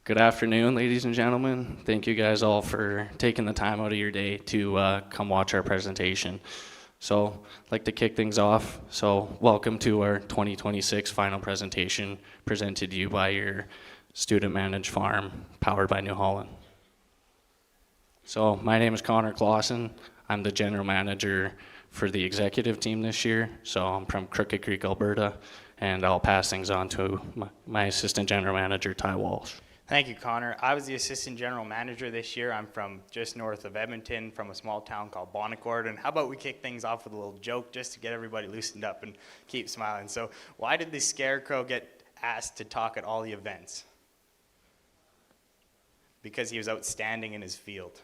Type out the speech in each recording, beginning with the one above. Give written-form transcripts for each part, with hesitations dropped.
Good afternoon, ladies and gentlemen. Thank you guys all for taking the time out of your day to come watch our presentation. So I'd like to kick things off. So welcome to our 2026 final presentation presented to you by your student managed farm powered by New Holland. So my name is Connor Clausen. I'm the general manager for the executive team this year. So I'm from Crooked Creek, Alberta, and I'll pass things on to my assistant general manager, Ty Walsh. Thank you, Connor. I was the assistant general manager this year. I'm from just north of Edmonton, from a small town called Bonnecourt. And how about we kick things off with a little joke just to get everybody loosened up and keep smiling. So why did the Scarecrow get asked to talk at all the events? Because he was outstanding in his field.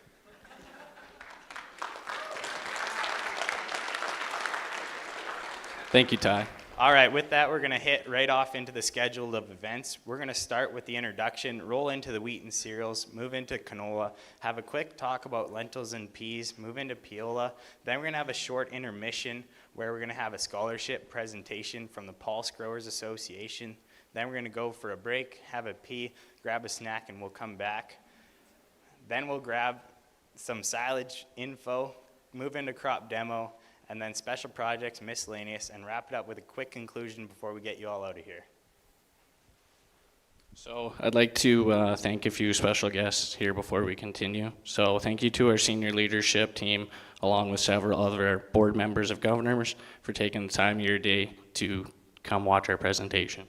Thank you, Ty. All right, with that, we're going to hit right off into the schedule of events. We're going to start with the introduction, roll into the wheat and cereals, move into canola, have a quick talk about lentils and peas, move into Piola. Then we're going to have a short intermission where we're going to have a scholarship presentation from the Pulse Growers Association. Then we're going to go for a break, have a pee, grab a snack, and we'll come back. Then we'll grab some silage info, move into crop demo, and then special projects, miscellaneous, and wrap it up with a quick conclusion before we get you all out of here. So I'd like to thank a few special guests here before we continue. So thank you to our senior leadership team, along with several other board members of governors, for taking the time of your day to come watch our presentation.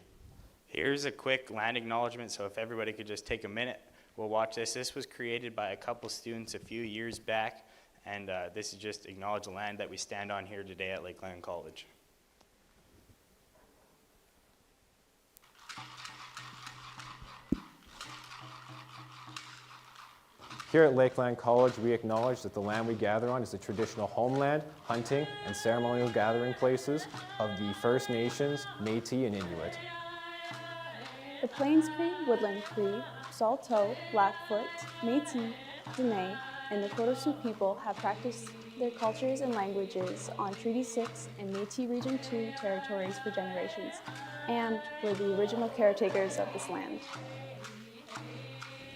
Here's a quick land acknowledgement, so if everybody could just take a minute, we'll watch this. This was created by a couple students a few years back. And this is just acknowledge the land that we stand on here today at Lakeland College. Here at Lakeland College, we acknowledge that the land we gather on is the traditional homeland, hunting, and ceremonial gathering places of the First Nations, Métis, and Inuit. The Plains Cree, Woodland Cree, Saulteaux, Blackfoot, Métis, Dene, and the Nakota Sioux people have practiced their cultures and languages on Treaty 6 and Métis Region 2 territories for generations, and were the original caretakers of this land.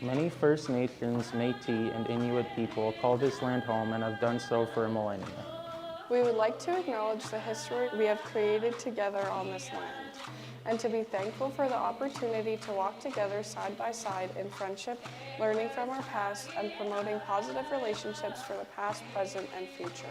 Many First Nations, Métis, and Inuit people call this land home and have done so for a millennia. We would like to acknowledge the history we have created together on this land, and to be thankful for the opportunity to walk together side by side in friendship, learning from our past, and promoting positive relationships for the past, present, and future.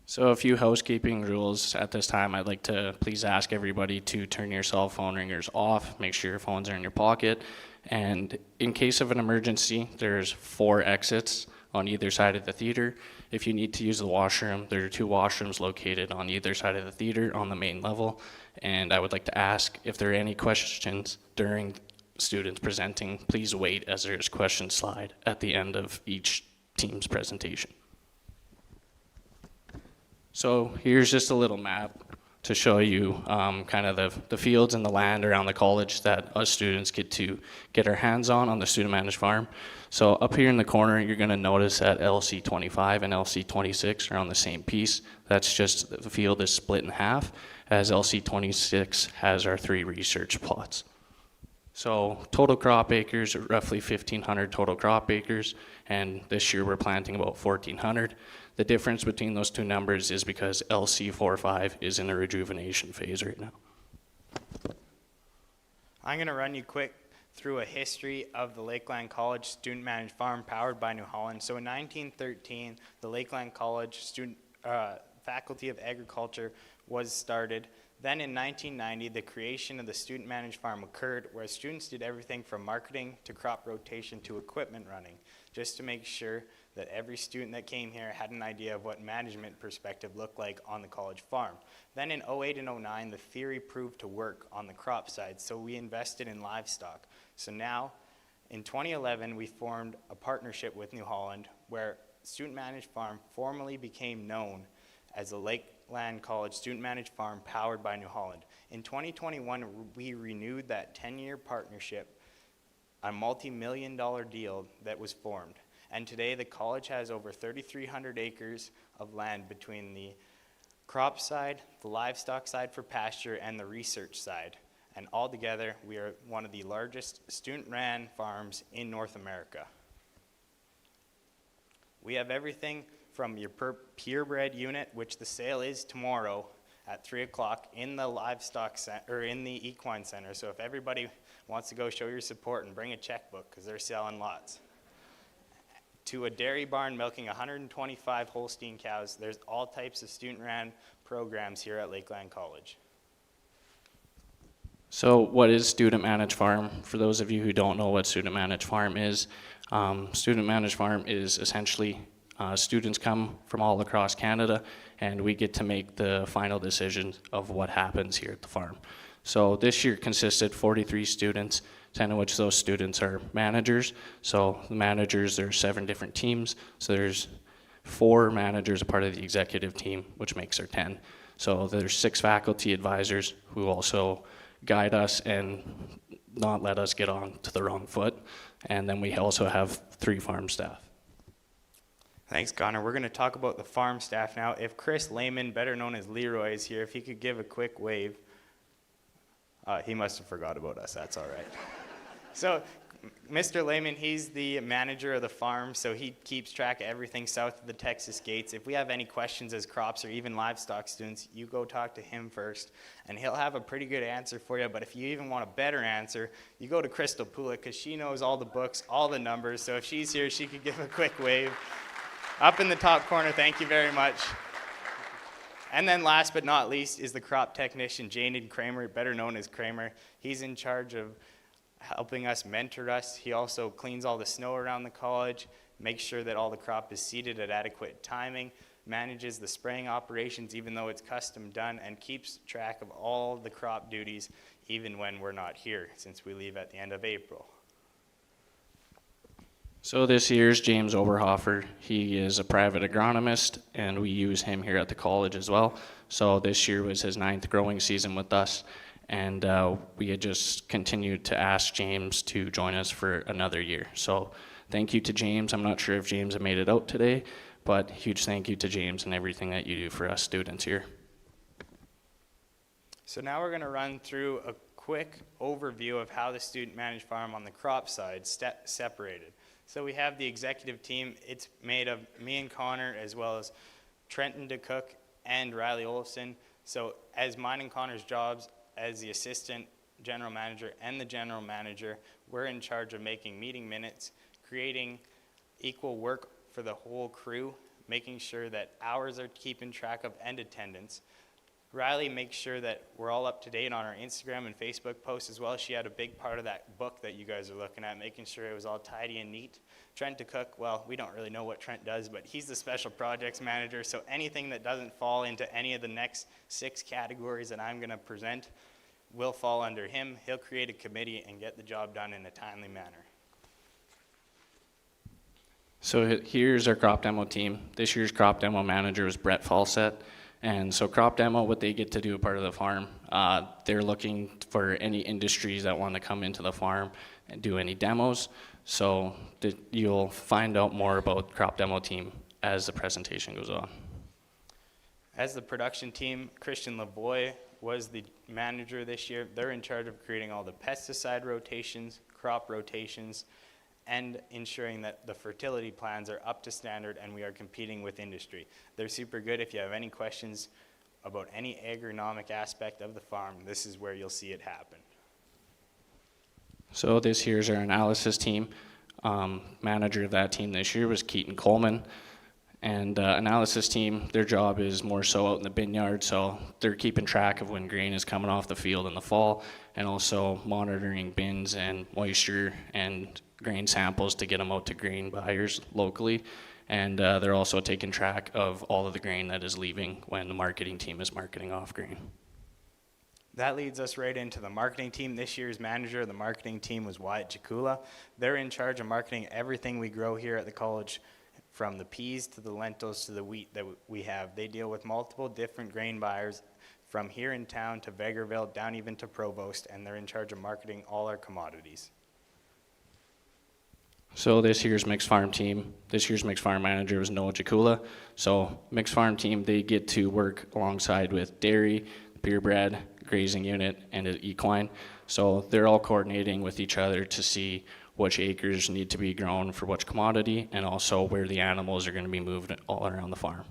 So a few housekeeping rules at this time. I'd like to please ask everybody to turn your cell phone ringers off, make sure your phones are in your pocket, and in case of an emergency, there's 4 exits on either side of the theater. If you need to use the washroom, there are 2 washrooms located on either side of the theater on the main level, and I would like to ask if there are any questions during students presenting, please wait as there's question slide at the end of each team's presentation. So here's just a little map to show you kind of the fields and the land around the college that us students get to get our hands on the student managed farm. So up here in the corner, you're gonna notice that LC 25 and LC 26 are on the same piece. That's just the field is split in half, as LC 26 has our 3 research plots. So total crop acres are roughly 1,500 total crop acres, and this year we're planting about 1,400. The difference between those 2 numbers is because LC45 is in a rejuvenation phase right now. I'm going to run you quick through a history of the Lakeland College Student Managed Farm powered by New Holland. So in 1913, the Lakeland College Faculty of Agriculture was started. Then in 1990, the creation of the Student Managed Farm occurred, where students did everything from marketing to crop rotation to equipment running, just to make sure that every student that came here had an idea of what management perspective looked like on the college farm. Then in 08 and 09, the theory proved to work on the crop side, so we invested in livestock. So now, in 2011, we formed a partnership with New Holland, where Student Managed Farm formally became known as the Lakeland College student-managed farm powered by New Holland. In 2021, we renewed that 10-year partnership, a multi-million-dollar deal that was formed. And today, the college has over 3,300 acres of land between the crop side, the livestock side for pasture, and the research side. And altogether, we are one of the largest student-ran farms in North America. We have everything from your purebred unit, which the sale is tomorrow at 3 o'clock in the livestock center, or in the equine center. So if everybody wants to go show your support and bring a checkbook, because they're selling lots. To a dairy barn milking 125 Holstein cows. There's all types of student-ran programs here at Lakeland College. So what is Student Managed Farm? For those of you who don't know what Student Managed Farm is, Student Managed Farm is essentially students come from all across Canada, and we get to make the final decisions of what happens here at the farm. So this year consisted 43 students, 10 of which those students are managers. So the managers, there's 7 different teams. So there's 4 managers a part of the executive team, which makes our 10. So there's 6 faculty advisors who also guide us and not let us get on to the wrong foot. And then we also have 3 farm staff. Thanks, Connor. We're going to talk about the farm staff now. If Chris Lehman, better known as Leroy, is here, if he could give a quick wave. He must have forgot about us. That's all right. So Mr. Lehman, he's the manager of the farm, so he keeps track of everything south of the Texas gates. If we have any questions as crops or even livestock students, you go talk to him first, and he'll have a pretty good answer for you. But if you even want a better answer, you go to Crystal Pula, because she knows all the books, all the numbers. So if she's here, she could give a quick wave. Up in the top corner, thank you very much. And then last but not least is the crop technician, Jaden Kramer, better known as Kramer. He's in charge of helping us, mentor us. He also cleans all the snow around the college, makes sure that all the crop is seeded at adequate timing, manages the spraying operations even though it's custom done, and keeps track of all the crop duties even when we're not here, since we leave at the end of April. So this year's James Oberhofer. He is a private agronomist, and we use him here at the college as well. So this year was his 9th growing season with us, and we had just continued to ask James to join us for another year. So thank you to James. I'm not sure if James made it out today, but huge thank you to James and everything that you do for us students here. So now we're going to run through a quick overview of how the student managed farm on the crop side separated. So we have the executive team. It's made of me and Connor, as well as Trenton DeCook and Riley Olson. So as mine and Connor's jobs as the assistant general manager and the general manager, we're in charge of making meeting minutes, creating equal work for the whole crew, making sure that hours are keeping track of, and attendance. Riley makes sure that we're all up to date on our Instagram and Facebook posts as well. She had a big part of that book that you guys are looking at, making sure it was all tidy and neat. Trent DeCook, well, we don't really know what Trent does, but he's the special projects manager, so anything that doesn't fall into any of the next 6 categories that I'm going to present will fall under him. He'll create a committee and get the job done in a timely manner. So here's our crop demo team. This year's crop demo manager was Brett Falsett. And so crop demo, what they get to do a part of the farm, they're looking for any industries that want to come into the farm and do any demos. So you'll find out more about crop demo team as the presentation goes on. As the production team, Christian Lavoie was the manager this year. They're in charge of creating all the pesticide rotations, crop rotations, and ensuring that the fertility plans are up to standard and we are competing with industry. They're super good. If you have any questions about any agronomic aspect of the farm, this is where you'll see it happen. So this here's our analysis team. Manager of that team this year was Keaton Coleman. And analysis team, their job is more so out in the bin yard, so they're keeping track of when grain is coming off the field in the fall, and also monitoring bins and moisture and grain samples to get them out to grain buyers locally. And they're also taking track of all of the grain that is leaving when the marketing team is marketing off grain. That leads us right into the marketing team. This year's manager of the marketing team was Wyatt Jakula. They're in charge of marketing everything we grow here at the college from the peas to the lentils to the wheat that we have. They deal with multiple different grain buyers from here in town to Vegreville, down even to Provost, and they're in charge of marketing all our commodities. So this year's mixed farm manager was Noah Jakula. So mixed farm team, they get to work alongside with dairy, purebred, grazing unit, and an equine. So they're all coordinating with each other to see which acres need to be grown for which commodity, and also where the animals are going to be moved all around the farm.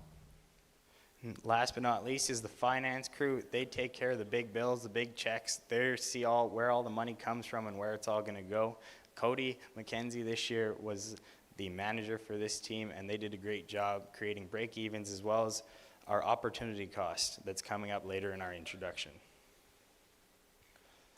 Last but not least is the finance crew. They take care of the big bills, the big checks. They see where all the money comes from and where it's all going to go. Cody McKenzie this year was the manager for this team, and they did a great job creating break-evens as well as our opportunity cost that's coming up later in our introduction.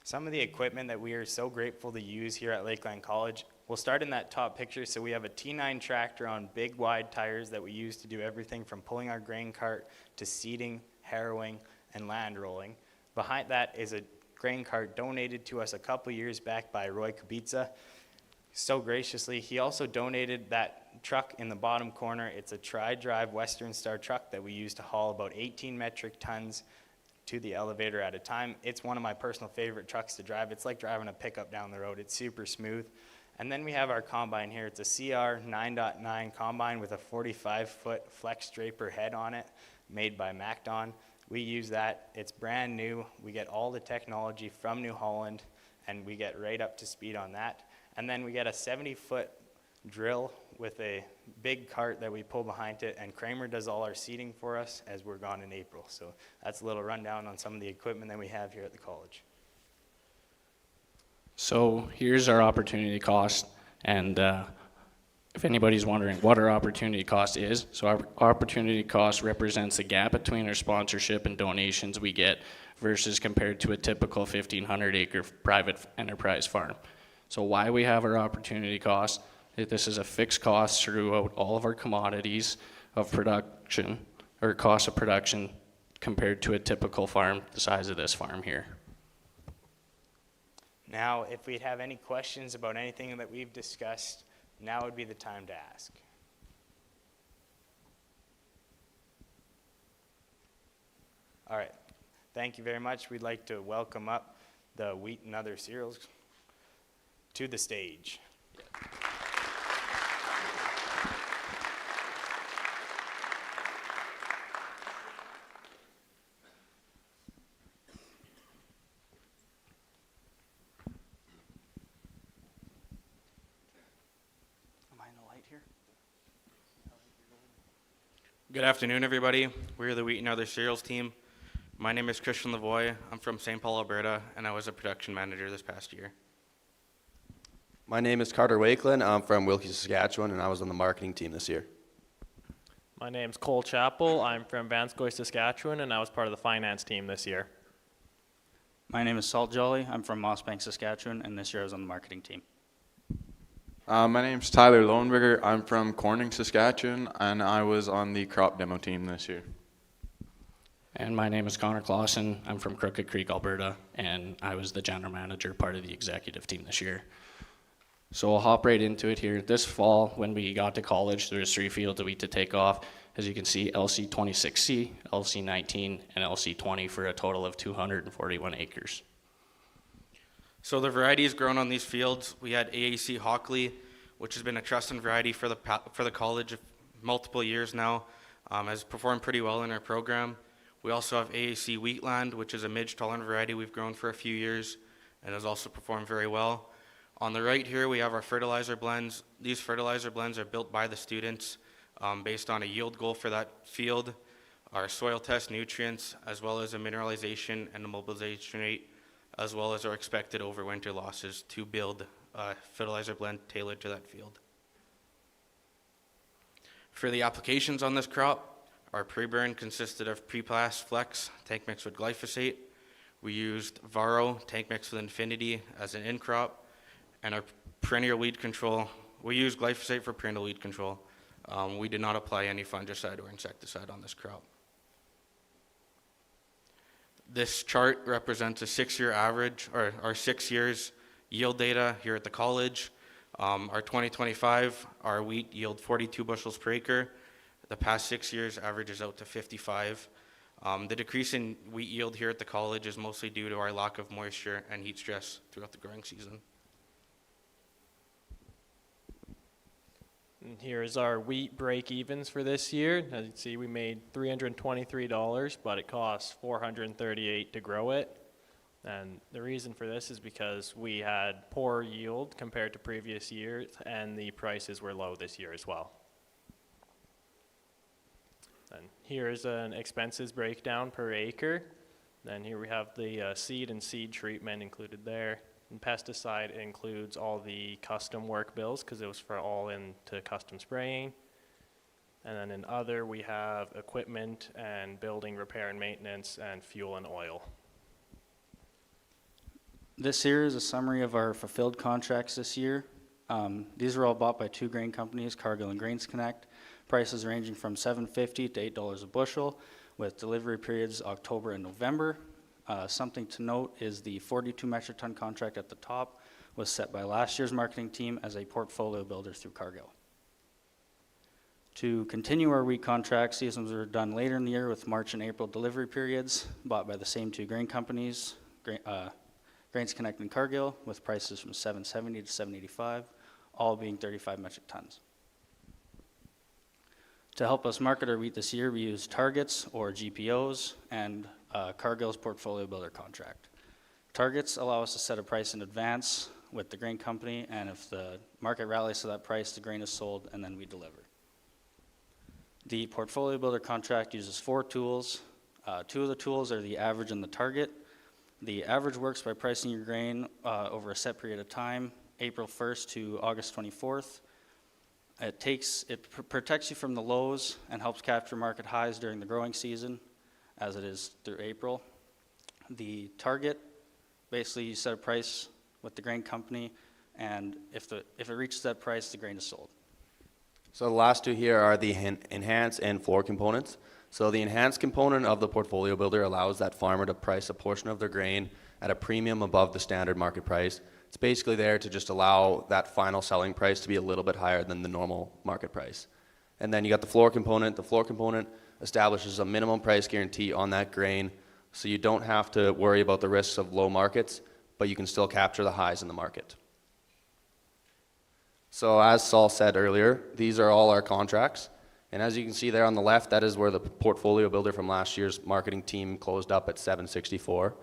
Some of the equipment that we are so grateful to use here at Lakeland College, we'll start in that top picture. So we have a T9 tractor on big wide tires that we use to do everything from pulling our grain cart to seeding, harrowing, and land rolling. Behind that is a grain cart donated to us a couple years back by Roy Kubica. So graciously, he also donated that truck in the bottom corner. It's a tri-drive Western Star truck that we use to haul about 18 metric tons to the elevator at a time. It's one of my personal favorite trucks to drive. It's like driving a pickup down the road. It's super smooth. And then we have our combine here. It's a CR 9.9 combine with a 45-foot flex draper head on it, made by MacDon. We use that. It's brand new. We get all the technology from New Holland, and we get right up to speed on that. And then we get a 70-foot drill with a big cart that we pull behind it, and Kramer does all our seeding for us as we're gone in April. So that's a little rundown on some of the equipment that we have here at the college. So here's our opportunity cost, and if anybody's wondering what our opportunity cost is, so our opportunity cost represents the gap between our sponsorship and donations we get versus compared to a typical 1,500 acre private enterprise farm. So why we have our opportunity cost, this is a fixed cost throughout all of our commodities of production, or cost of production, compared to a typical farm the size of this farm here. Now, if we'd have any questions about anything that we've discussed, now would be the time to ask. All right, thank you very much. We'd like to welcome up the wheat and other cereals to the stage. Good afternoon, everybody. We're the Wheat and Other Cereals team. My name is Christian Lavoie. I'm from St. Paul, Alberta, and I was a production manager this past year. My name is Carter Lakeland. I'm from Wilkie, Saskatchewan, and I was on the marketing team this year. My name's Cole Chappell. I'm from Vanscoy, Saskatchewan, and I was part of the finance team this year. My name is Salt Jolly. I'm from Mossbank, Saskatchewan, and this year I was on the marketing team. My name's Tyler Lohenberger. I'm from Corning, Saskatchewan, and I was on the crop demo team this year. And my name is Connor Clausen. I'm from Crooked Creek, Alberta, and I was the general manager, part of the executive team this year. So I'll hop right into it here. This fall, when we got to college, there was 3 fields of wheat to take off. As you can see, LC26C, LC19, and LC20 for a total of 241 acres. So the varieties grown on these fields, we had AAC Hockley, which has been a trusted variety for the college multiple years now, has performed pretty well in our program. We also have AAC Wheatland, which is a midge-tolerant variety we've grown for a few years and has also performed very well. On the right here, we have our fertilizer blends. These fertilizer blends are built by the students based on a yield goal for that field, our soil test nutrients, as well as a mineralization and a mobilization rate, as well as our expected overwinter losses to build a fertilizer blend tailored to that field. For the applications on this crop, our pre-burn consisted of Pre-Pass Flex tank mixed with glyphosate. We used Varo tank mixed with Infinity as an in-crop, and our perennial weed control, we used glyphosate for perennial weed control. We did not apply any fungicide or insecticide on this crop. This chart represents a 6-year average, or our 6 years yield data here at the college. Our 2025, our wheat yield 42 bushels per acre. The past 6 years averages out to 55. The decrease in wheat yield here at the college is mostly due to our lack of moisture and heat stress throughout the growing season. And here's our wheat break-evens for this year. As you can see, we made $323, but it cost $438 to grow it. And the reason for this is because we had poor yield compared to previous years, and the prices were low this year as well. And here's an expenses breakdown per acre. Then here we have the seed and seed treatment included there. And pesticide includes all the custom work bills because it was for all into custom spraying. And then in other, we have equipment and building repair and maintenance and fuel and oil. This here is a summary of our fulfilled contracts this year. These were all bought by 2 grain companies, Cargill and Grains Connect. Prices ranging from $7.50 to $8 a bushel, with delivery periods October and November. Something to note is the 42 metric ton contract at the top was set by last year's marketing team as a portfolio builder through Cargill. To continue our wheat contracts, these ones were done later in the year with March and April delivery periods, bought by the same 2 grain companies, Grains Connect and Cargill, with prices from $7.70 to $7.85, all being 35 metric tons. To help us market our wheat this year, we used targets or GPOs and Cargill's portfolio builder contract. Targets allow us to set a price in advance with the grain company, and if the market rallies to that price, the grain is sold and then we deliver. The portfolio builder contract uses 4 tools. 2 of the tools are the average and the target. The average works by pricing your grain over a set period of time, April 1st to August 24th. It protects you from the lows and helps capture market highs during the growing season, as it is through April. The target, basically you set a price with the grain company, and if it reaches that price, the grain is sold. So the last 2 here are the enhance and floor components. So the enhanced component of the portfolio builder allows that farmer to price a portion of their grain at a premium above the standard market price. It's basically there to just allow that final selling price to be a little bit higher than the normal market price. And then you got the floor component. The floor component establishes a minimum price guarantee on that grain, so you don't have to worry about the risks of low markets, but you can still capture the highs in the market. So as Saul said earlier, these are all our contracts. And as you can see there on the left, that is where the portfolio builder from last year's marketing team closed up at $7.64.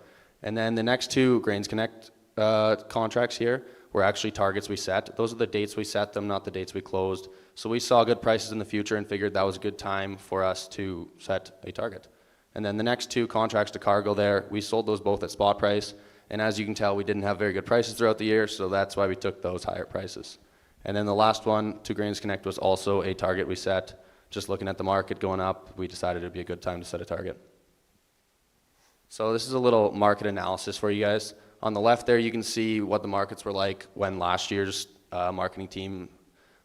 And then the next 2 Grains Connect contracts here were actually targets we set. Those are the dates we set them, not the dates we closed. So we saw good prices in the future and figured that was a good time for us to set a target. And then the next 2 contracts to Cargill there, we sold those both at spot price. And as you can tell, we didn't have very good prices throughout the year, so that's why we took those higher prices. And then the last one, to Grains Connect, was also a target we set. Just looking at the market going up, we decided it would be a good time to set a target. So this is a little market analysis for you guys. On the left there, you can see what the markets were like when last year's marketing team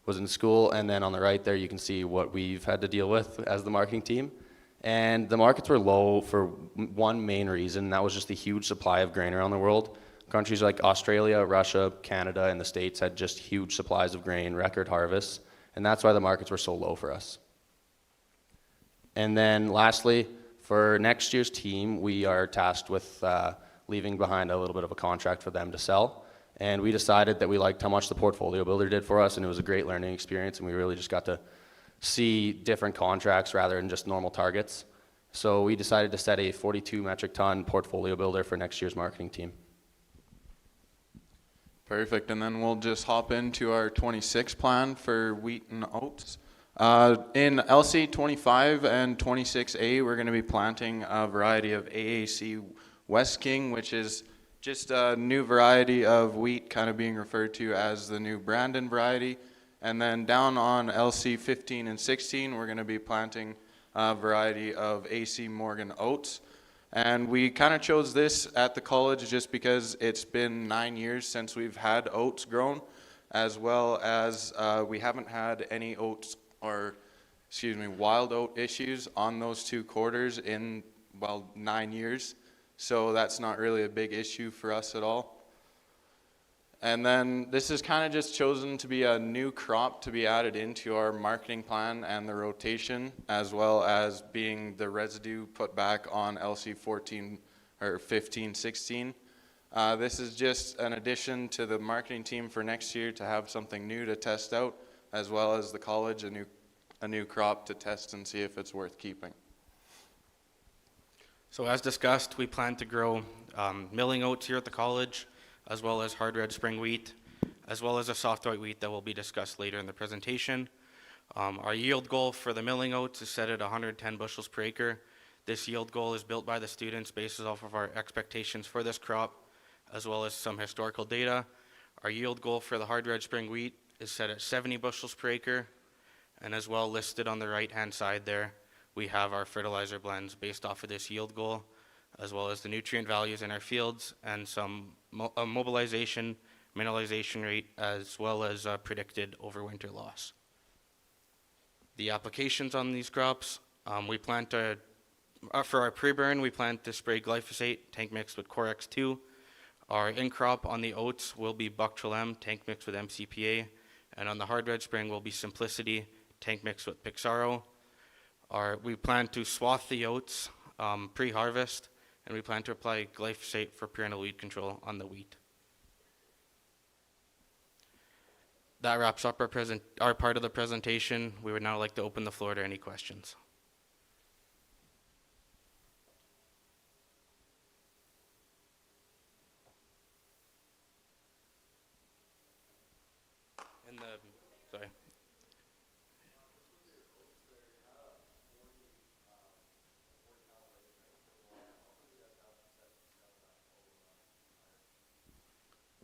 was in school. And then on the right there, you can see what we've had to deal with as the marketing team. And the markets were low for one main reason, and that was just the huge supply of grain around the world. Countries like Australia, Russia, Canada, and the States had just huge supplies of grain, record harvests, and that's why the markets were so low for us. And then lastly, for next year's team, we are tasked with leaving behind a little bit of a contract for them to sell. And we decided that we liked how much the portfolio builder did for us, and it was a great learning experience, and we really just got to see different contracts rather than just normal targets. So we decided to set a 42 metric ton portfolio builder for next year's marketing team. Perfect, and then we'll just hop into our 26 plan for wheat and oats. In LC 25 and 26A, we're going to be planting a variety of AAC West King, which is just a new variety of wheat, kind of being referred to as the new Brandon variety. And then down on LC 15 and 16, we're going to be planting a variety of AC Morgan oats. And we kind of chose this at the college just because it's been 9 years since we've had oats grown, as well as we haven't had any wild oat issues on those 2 quarters in, 9 years. So that's not really a big issue for us at all. And then this is kind of just chosen to be a new crop to be added into our marketing plan and the rotation, as well as being the residue put back on LC 14 or 15, 16. This is just an addition to the marketing team for next year to have something new to test out, as well as the college, a new crop to test and see if it's worth keeping. So as discussed, we plan to grow milling oats here at the college, as well as hard red spring wheat, as well as a soft white wheat that will be discussed later in the presentation. Our yield goal for the milling oats is set at 110 bushels per acre. This yield goal is built by the students based off of our expectations for this crop, as well as some historical data. Our yield goal for the hard red spring wheat is set at 70 bushels per acre, and as well listed on the right-hand side there, we have our fertilizer blends based off of this yield goal, as well as the nutrient values in our fields and some mobilization, mineralization rate, as well as predicted overwinter loss. The applications on these crops, we plan to, for our pre-burn, we plan to spray glyphosate, tank mixed with Corex 2. Our in-crop on the oats will be Buctril M, tank mixed with MCPA, and on the hard red spring will be Simplicity, tank mixed with Pixaro. We plan to swath the oats pre-harvest, and we plan to apply glyphosate for perennial weed control on the wheat. That wraps up our part of the presentation. We would now like to open the floor to any questions. Sorry.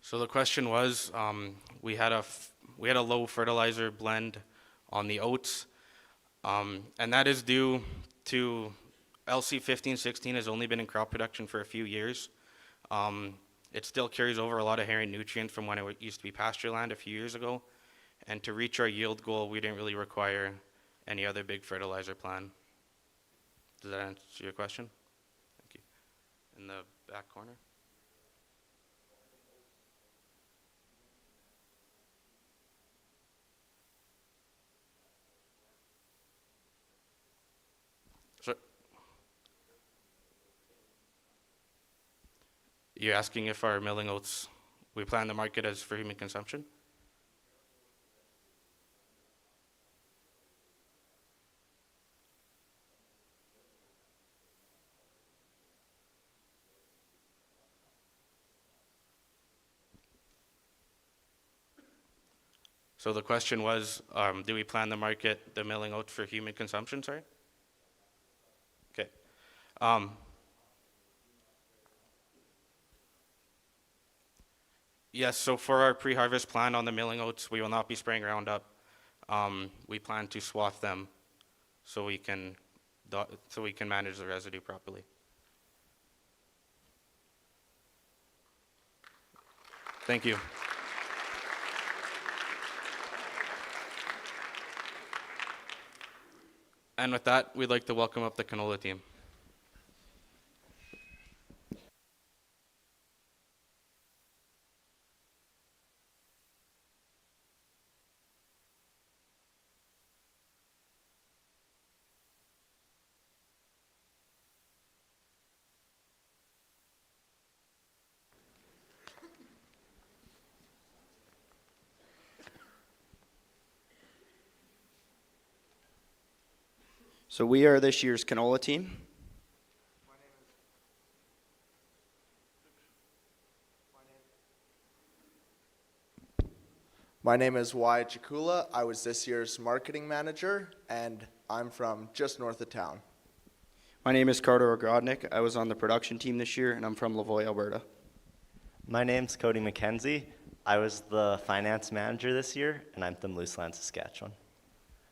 So the question was, we had a low fertilizer blend on the oats, and that is due to LC 15-16 has only been in crop production for a few years. It still carries over a lot of herring nutrients from when it used to be pasture land a few years ago, and to reach our yield goal, we didn't really require any other big fertilizer plan. Does that answer your question? Thank you. In the back corner. You're asking if our milling oats, we plan to market as for human consumption? So the question was, do we plan to market the milling oats for human consumption, sorry? Okay. Yes, so for our pre-harvest plan on the milling oats, we will not be spraying Roundup. We plan to swath them so we can manage the residue properly. Thank you. And with that, we'd like to welcome up the canola team. So we are this year's canola team. My name is Wyatt Chikula. I was this year's marketing manager, and I'm from just north of town. My name is Carter Ogrodnik. I was on the production team this year, and I'm from Lavoie, Alberta. My name's Cody McKenzie. I was the finance manager this year, and I'm from Lakeland, Saskatchewan.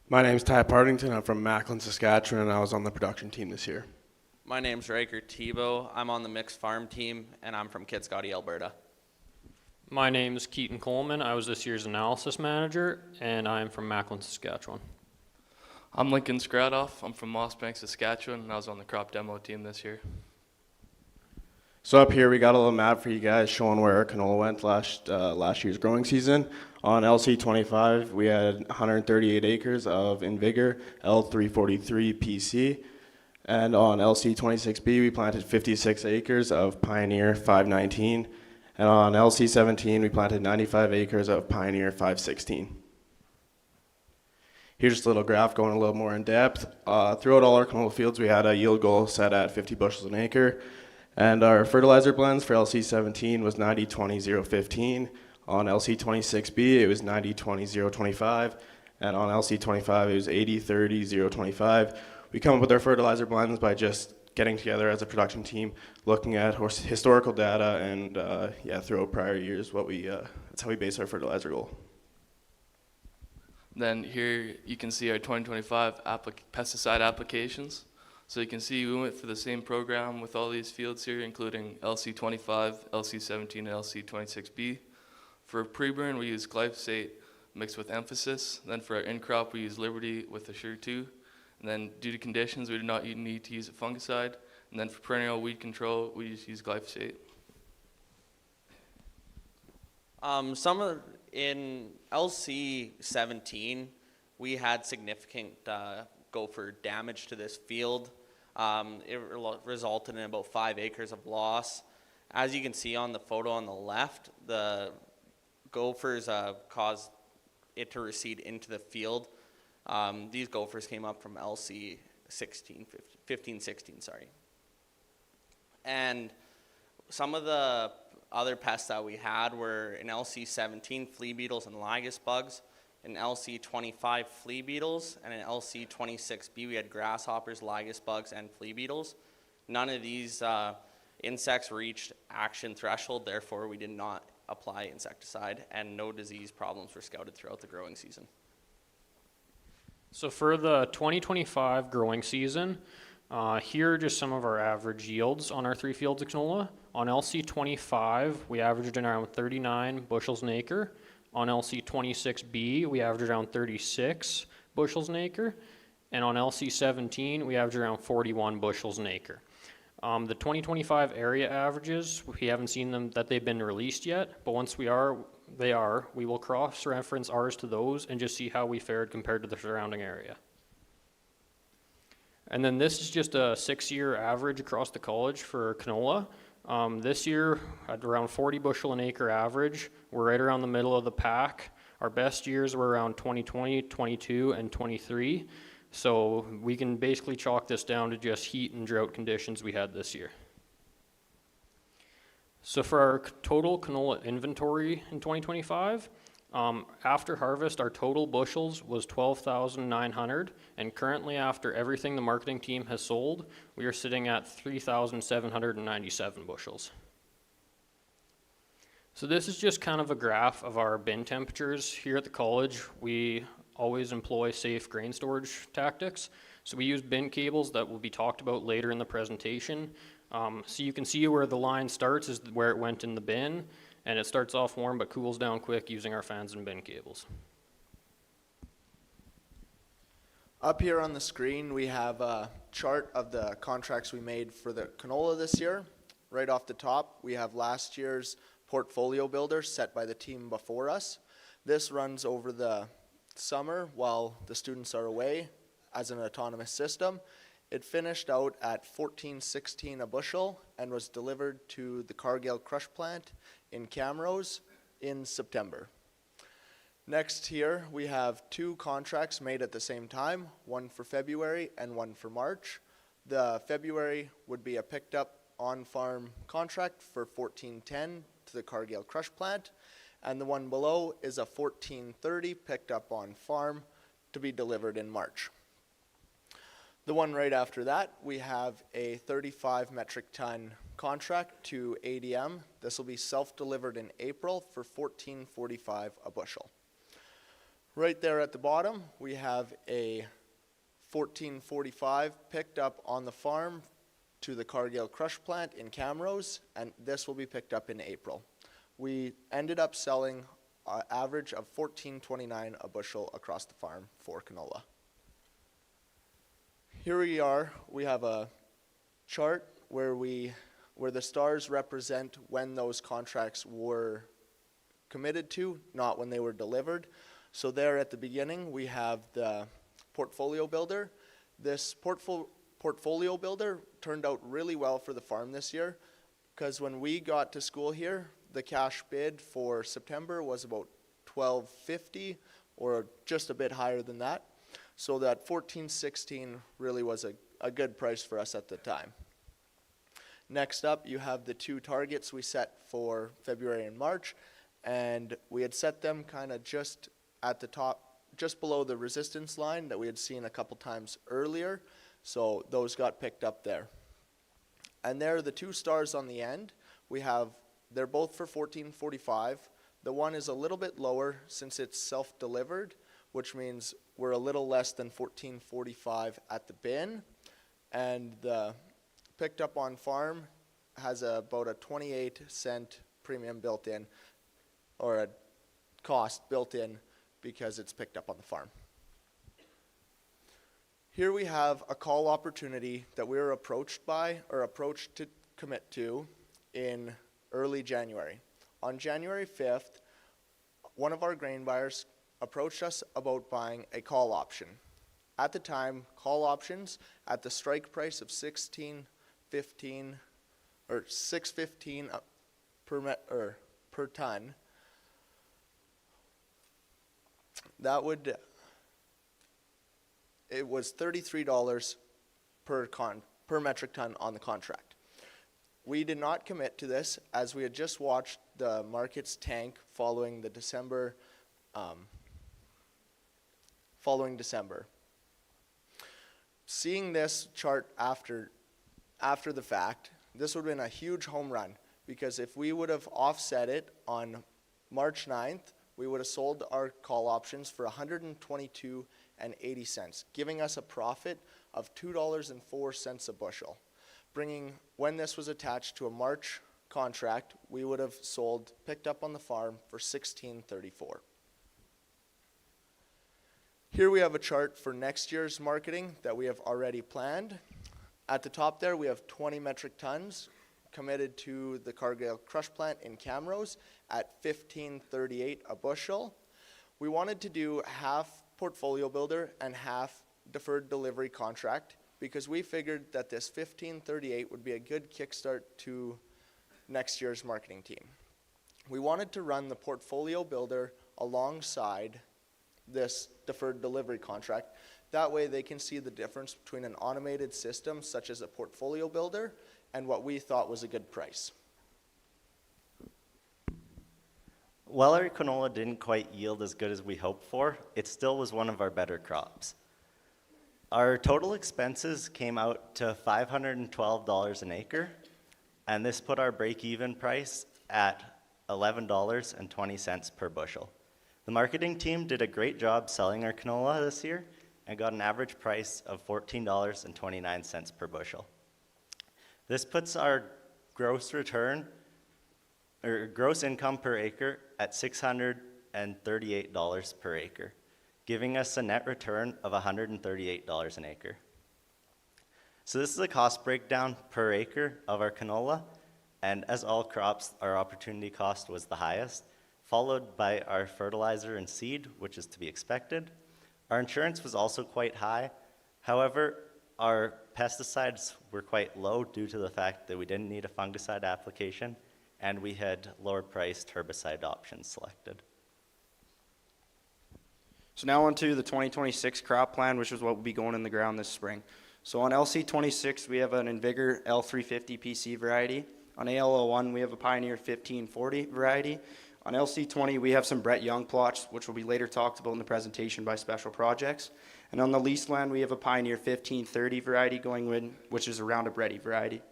My name's Ty Partington. I'm from Lakeland, Saskatchewan, and I was on the production team this year. My name's Riker Tebow. I'm on the mixed farm team, and I'm from Kitscoty, Alberta. My name's Keaton Coleman. I was this year's analysis manager, and I'm from Lakeland, Saskatchewan. I'm Lincoln Skradoff. I'm from Mossbank, Saskatchewan, and I was on the crop demo team this year. So up here we got a little map for you guys showing where our canola went last year's growing season. On LC25 we had 138 acres of In Vigor L343 PC, and on LC26B we planted 56 acres of Pioneer 519, and on LC17 we planted 95 acres of Pioneer 516. Here's just a little graph going a little more in depth. Throughout all our canola fields we had a yield goal set at 50 bushels an acre. And our fertilizer blends for LC17 was 90-20-0-15. On LC26B, it was 90-20-0-25. And on LC25, it was 80-30-0-25. We come up with our fertilizer blends by just getting together as a production team, looking at historical data, and throughout prior years, that's how we base our fertilizer goal. Then here you can see our 2025 pesticide applications. So you can see we went through the same program with all these fields here, including LC25, LC17, and LC26B. For pre-burn, we use glyphosate mixed with emphasis. Then for our in-crop, we use Liberty with Assure 2. And then due to conditions, we do not need to use a fungicide. And then for perennial weed control, we just use glyphosate. In LC17, we had significant gopher damage to this field. It resulted in about 5 acres of loss. As you can see on the photo on the left, the gophers caused it to recede into the field. These gophers came up from LC 15-16, sorry. And some of the other pests that we had were in LC17, flea beetles and lygus bugs. In LC25, flea beetles, and in LC26B, we had grasshoppers, lygus bugs, and flea beetles. None of these insects reached action threshold, therefore we did not apply insecticide, and no disease problems were scouted throughout the growing season. So for the 2025 growing season, here are just some of our average yields on our 3 fields of canola. On LC25, we averaged around 39 bushels an acre. On LC26B, we averaged around 36 bushels an acre. And on LC17, we averaged around 41 bushels an acre. The 2025 area averages, we haven't seen them that they've been released yet, but once we will cross-reference ours to those and just see how we fared compared to the surrounding area. And then this is just a 6-year average across the college for canola. This year, at around 40 bushel an acre average, we're right around the middle of the pack. Our best years were around 2020, 22, and 23. So we can basically chalk this down to just heat and drought conditions we had this year. So for our total canola inventory in 2025, after harvest, our total bushels was 12,900, and currently after everything the marketing team has sold, we are sitting at 3,797 bushels. So this is just kind of a graph of our bin temperatures. Here at the college, we always employ safe grain storage tactics. So we use bin cables that will be talked about later in the presentation. So you can see where the line starts is where it went in the bin. And it starts off warm but cools down quick using our fans and bin cables. Up here on the screen, we have a chart of the contracts we made for the canola this year. Right off the top, we have last year's portfolio builder set by the team before us. This runs over the summer while the students are away as an autonomous system. It finished out at $14.16 a bushel and was delivered to the Cargill crush plant in Camrose in September. Next here, we have 2 contracts made at the same time, one for February and one for March. The February would be a picked up on-farm contract for $14.10 to the Cargill crush plant, and the one below is a $14.30 picked up on farm to be delivered in March. The one right after that, we have a 35 metric ton contract to ADM. This will be self-delivered in April for $14.45 a bushel. Right there at the bottom, we have a $14.45 picked up on the farm to the Cargill crush plant in Camrose, and this will be picked up in April. We ended up selling an average of $14.29 a bushel across the farm for canola. Here we are, we have a chart where we where the stars represent when those contracts were committed to, not when they were delivered. So there at the beginning, we have the portfolio builder. This portfolio builder turned out really well for the farm this year, because when we got to school here, the cash bid for September was about $12.50, or just a bit higher than that. So that $14.16 really was a good price for us at the time. Next up, you have the two targets we set for February and March, and we had set them kind of just at the top, just below the resistance line that we had seen a couple times earlier. So those got picked up there. And there are the two stars on the end. They're both for $14.45. The one is a little bit lower since it's self-delivered, which means we're a little less than $14.45 at the bin. And the picked up on farm has about a 28-cent premium built in, or a cost built in, because it's picked up on the farm. Here we have a call opportunity that we were approached to commit to in early January. On January 5th, one of our grain buyers approached us about buying a call option. At the time, call options at the strike price of $6.15 per ton, it was $33 per metric ton on the contract. We did not commit to this, as we had just watched the markets tank following December. Seeing this chart after the fact, this would have been a huge home run, because if we would have offset it on March 9th, we would have sold our call options for $122.80, giving us a profit of $2.04 a bushel. When this was attached to a March contract, we would have picked up on the farm for $16.34. Here we have a chart for next year's marketing that we have already planned. At the top there, we have 20 metric tons committed to the Cargill crush plant in Camrose at $15.38 a bushel. We wanted to do half portfolio builder and half deferred delivery contract, because we figured that this $15.38 would be a good kickstart to next year's marketing team. We wanted to run the portfolio builder alongside this deferred delivery contract. That way they can see the difference between an automated system such as a portfolio builder and what we thought was a good price. While our canola didn't quite yield as good as we hoped for, it still was one of our better crops. Our total expenses came out to $512 an acre, and this put our break-even price at $11.20 per bushel. The marketing team did a great job selling our canola this year and got an average price of $14.29 per bushel. This puts our gross income per acre at $638 per acre, giving us a net return of $138 an acre. So this is a cost breakdown per acre of our canola, and as all crops, our opportunity cost was the highest, followed by our fertilizer and seed, which is to be expected. Our insurance was also quite high. However, our pesticides were quite low due to the fact that we didn't need a fungicide application, and we had lower priced herbicide options selected. So now on to the 2026 crop plan, which is what will be going in the ground this spring. So on LC26, we have an Invigor L350 PC variety. On AL01, we have a Pioneer 1540 variety. On LC20, we have some Brett Young plots, which will be later talked about in the presentation by Special Projects. And on the leased land, we have a Pioneer 1530 variety going in, which is a Roundup Ready variety.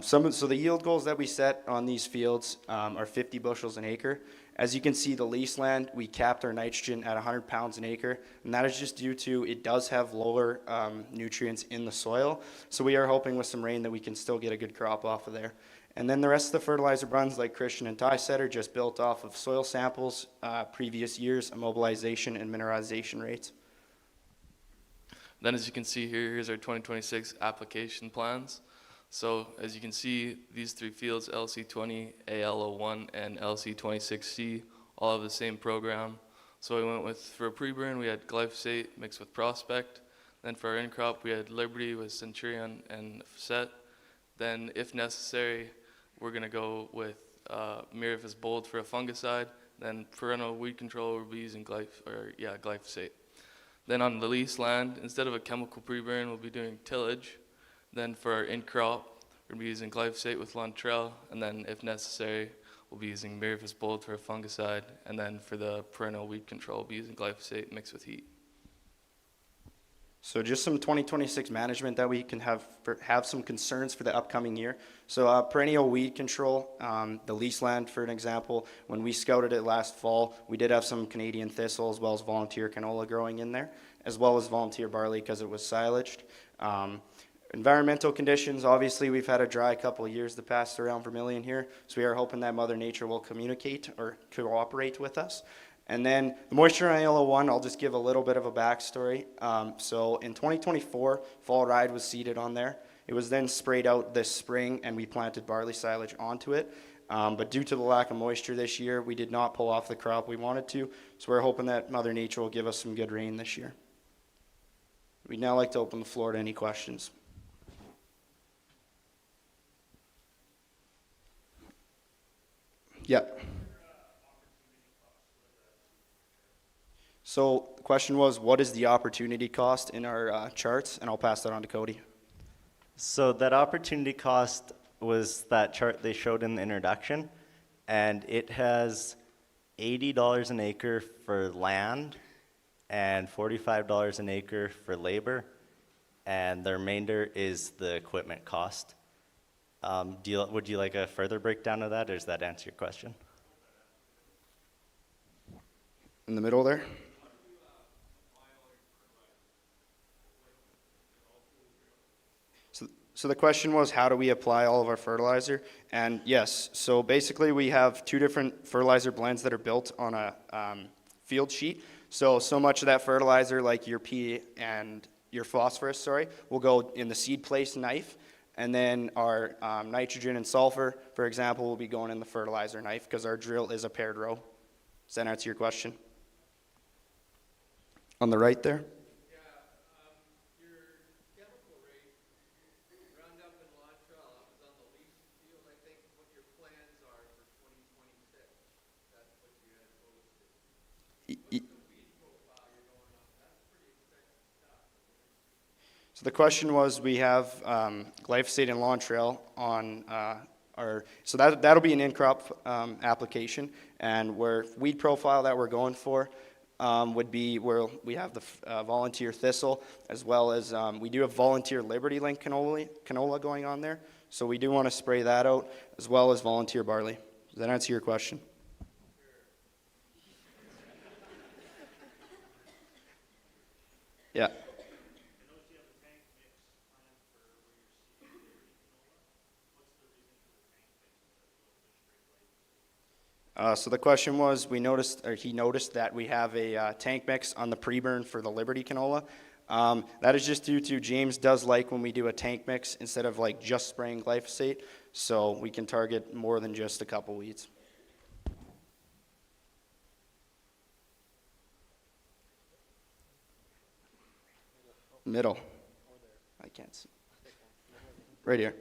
So the yield goals that we set on these fields are 50 bushels an acre. As you can see, the leased land, we capped our nitrogen at 100 pounds an acre, and that is just due to it does have lower nutrients in the soil. So we are hoping with some rain that we can still get a good crop off of there. And then the rest of the fertilizer runs, like Christian and Ty said, are just built off of soil samples, previous years, immobilization, and mineralization rates. Then as you can see here, here's our 2026 application plans. So as you can see, these 3 fields, LC20, AL01, and LC26C, all have the same program. So we went with, for a pre-burn, we had glyphosate mixed with Prospect. Then for our in-crop, we had Liberty with Centurion and Facet. Then, if necessary, we're going to go with Miravis Bold for a fungicide. Then perennial weed control, we'll be using glyphosate. Then on the lease land, instead of a chemical pre-burn, we'll be doing tillage. Then for our in-crop, we're going to be using glyphosate with Lentil. And then, if necessary, we'll be using Miravis Bold for a fungicide. And then for the perennial weed control, we'll be using glyphosate mixed with heat. So just some 2026 management that we can have some concerns for the upcoming year. So perennial weed control, the lease land, for an example, when we scouted it last fall, we did have some Canadian thistle as well as volunteer canola growing in there, as well as volunteer barley because it was silaged. Environmental conditions, obviously we've had a dry couple of years the past around Vermilion here, so we are hoping that Mother Nature will communicate or cooperate with us. And then the moisture on AL01, I'll just give a little bit of a backstory. So in 2024, fall ride was seeded on there. It was then sprayed out this spring and we planted barley silage onto it. But due to the lack of moisture this year, we did not pull off the crop we wanted to. So we're hoping that Mother Nature will give us some good rain this year. We'd now like to open the floor to any questions. Yeah. So the question was, what is the opportunity cost in our charts? And I'll pass that on to Cody. So that opportunity cost was that chart they showed in the introduction, and it has $80 an acre for land and $45 an acre for labor, and the remainder is the equipment cost. Would you like a further breakdown of that, or does that answer your question? In the middle there. So the question was, how do we apply all of our fertilizer? And yes, so basically we have 2 different fertilizer blends that are built on a field sheet. So much of that fertilizer, like your P and your phosphorus, will go in the seed place knife. And then our nitrogen and sulfur, for example, will be going in the fertilizer knife because our drill is a paired row. Does that answer your question? On the right there? So the question was, we have glyphosate and Lentil on so that'll be an in-crop application, and where weed profile that we're going for would be where we have the volunteer thistle, as well as we do have volunteer Liberty Link canola going on there, so we do want to spray that out, as well as volunteer barley. Does that answer your question? Yeah. So the question was, he noticed that we have a tank mix on the pre-burn for the Liberty canola. That is just due to James does like when we do a tank mix instead of like just spraying glyphosate, so we can target more than just a couple weeds. Middle. I can't see. Right here.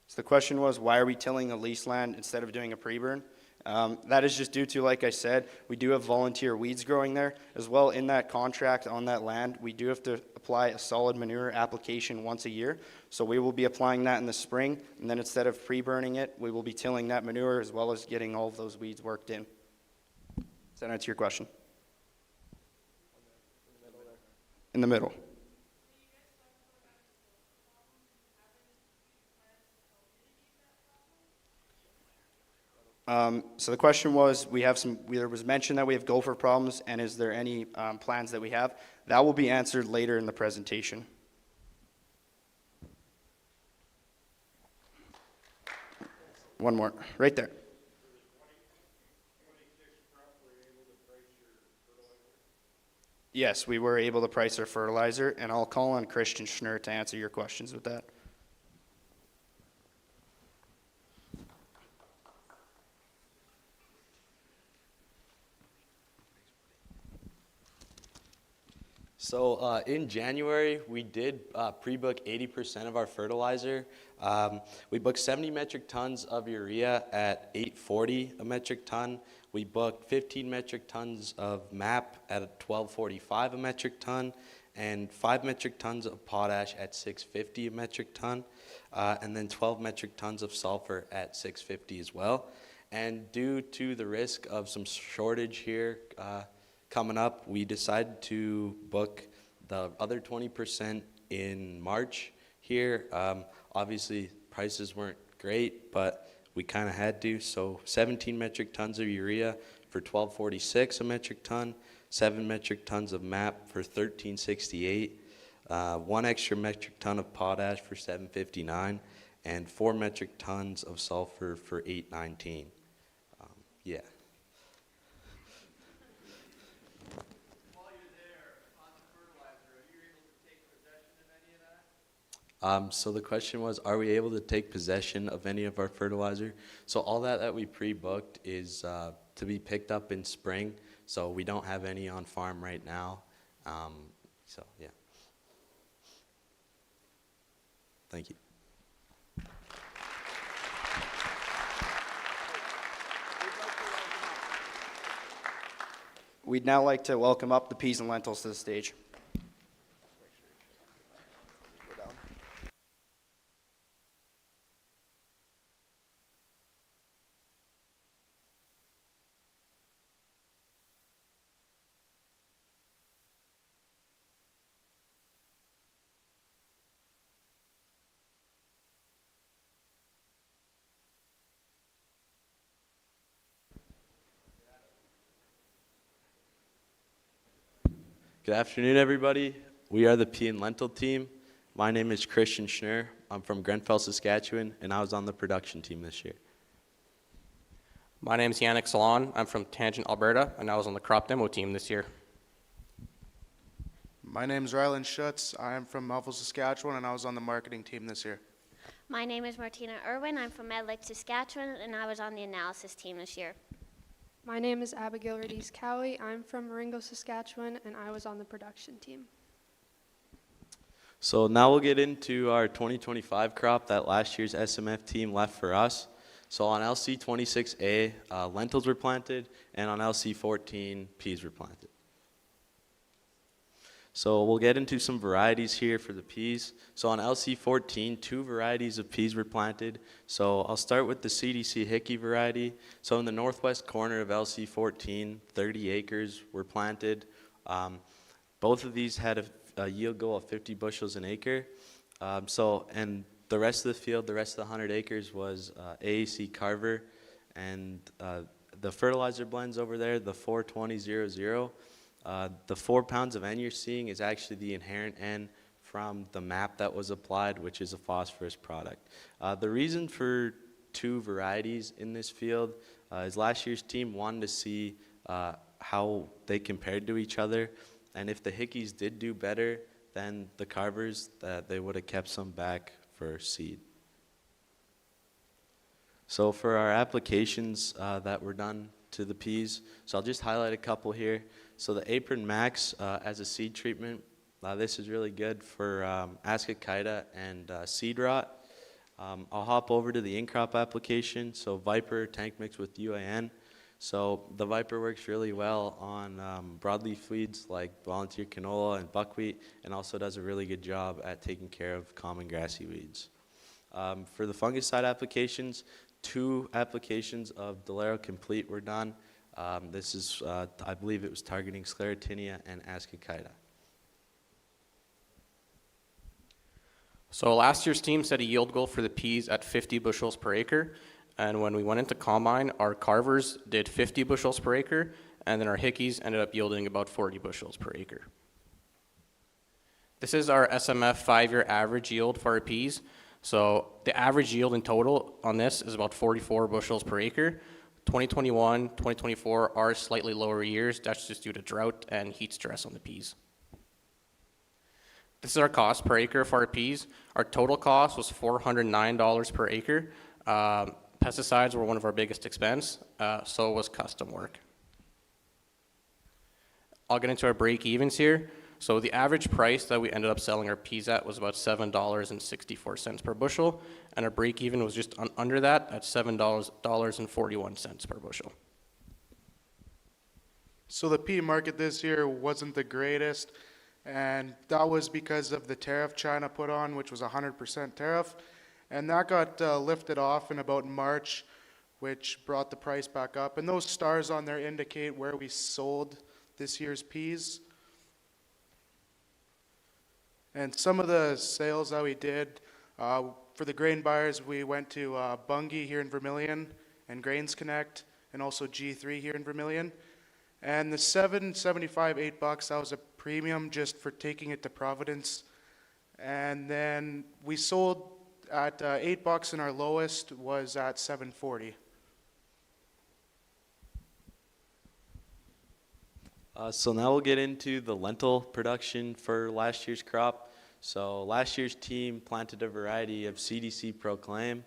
So the question was, why are we tilling a lease land instead of doing a pre-burn? That is just due to, like I said, we do have volunteer weeds growing there. As well, in that contract on that land, we do have to apply a solid manure application once a year. So we will be applying that in the spring, and then instead of pre-burning it, we will be tilling that manure as well as getting all of those weeds worked in. Does that answer your question? In the middle. So the question was, there was mention that we have gopher problems, and is there any plans that we have? That will be answered later in the presentation. One more, right there. Yes, we were able to price our fertilizer, and I'll call on Christian Schnur to answer your questions with that. So in January, we did pre-book 80% of our fertilizer. We booked 70 metric tons of urea at $8.40 a metric ton. We booked 15 metric tons of MAP at $12.45 a metric ton, and 5 metric tons of potash at $6.50 a metric ton, and then 12 metric tons of sulfur at $6.50 as well. And due to the risk of some shortage here coming up, we decided to book the other 20% in March here. Obviously, prices weren't great, but we kind of had to. So 17 metric tons of urea for $12.46 a metric ton, 7 metric tons of MAP for $13.68, 1 extra metric ton of potash for $7.59, and 4 metric tons of sulfur for $8.19. Yeah. So the question was, are we able to take possession of any of our fertilizer? So all that we pre-booked is to be picked up in spring. So we don't have any on farm right now. So yeah. Thank you. We'd now like to welcome up the peas and lentils to the stage. Good afternoon, everybody. We are the pea and lentil team. My name is Christian Schnur. I'm from Grenfell, Saskatchewan, and I was on the production team this year. My name is Yannick Salon. I'm from Tangent, Alberta, and I was on the crop demo team this year. My name is Rylan Schutz. I am from Melville, Saskatchewan, and I was on the marketing team this year. My name is Martina Irwin. I'm from Med Lake, Saskatchewan, and I was on the analysis team this year. My name is Abigail Radice Cowie. I'm from Maringo, Saskatchewan, and I was on the production team. So now we'll get into our 2025 crop that last year's SMF team left for us. So on LC26A, lentils were planted, and on LC14, peas were planted. So we'll get into some varieties here for the peas. So on LC14, 2 varieties of peas were planted. So I'll start with the CDC Hickey variety. So in the northwest corner of LC14, 30 acres were planted. Both of these had a yield goal of 50 bushels an acre. And the rest of the field, the rest of the 100 acres was AAC Carver. And the fertilizer blends over there, the 420-00, the 4 pounds of N you're seeing is actually the inherent N from the MAP that was applied, which is a phosphorus product. The reason for 2 varieties in this field is last year's team wanted to see how they compared to each other, and if the Hickeys did do better than the Carvers, that they would have kept some back for seed. So for our applications that were done to the peas, so I'll just highlight a couple here. So the Apron Max as a seed treatment, this is really good for ascochyta and seed rot. I'll hop over to the in-crop application. So Viper tank mix with UAN. So the Viper works really well on broadleaf weeds like volunteer canola and buckwheat, and also does a really good job at taking care of common grassy weeds. For the fungicide applications, 2 applications of Delero Complete were done. This is, I believe it was targeting Sclerotinia and ascochyta. So last year's team set a yield goal for the peas at 50 bushels per acre. And when we went into combine, our Carvers did 50 bushels per acre, and then our Hickeys ended up yielding about 40 bushels per acre. This is our SMF 5-year average yield for our peas. So the average yield in total on this is about 44 bushels per acre. 2021, 2024 are slightly lower years. That's just due to drought and heat stress on the peas. This is our cost per acre for our peas. Our total cost was $409 per acre. Pesticides were one of our biggest expense, so was custom work. I'll get into our break-evens here. So the average price that we ended up selling our peas at was about $7.64 per bushel, and our break-even was just under that at $7.41 per bushel. So the pea market this year wasn't the greatest, and that was because of the tariff China put on, which was 100% tariff, and that got lifted off in about March, which brought the price back up. And those stars on there indicate where we sold this year's peas. And some of the sales that we did, for the grain buyers, we went to Bungie here in Vermilion and Grains Connect, and also G3 here in Vermilion. And the $7.75, $8, that was a premium just for taking it to Providence. And then we sold at $8, and our lowest was at $7.40. So now we'll get into the lentil production for last year's crop. So last year's team planted a variety of CDC Proclaim,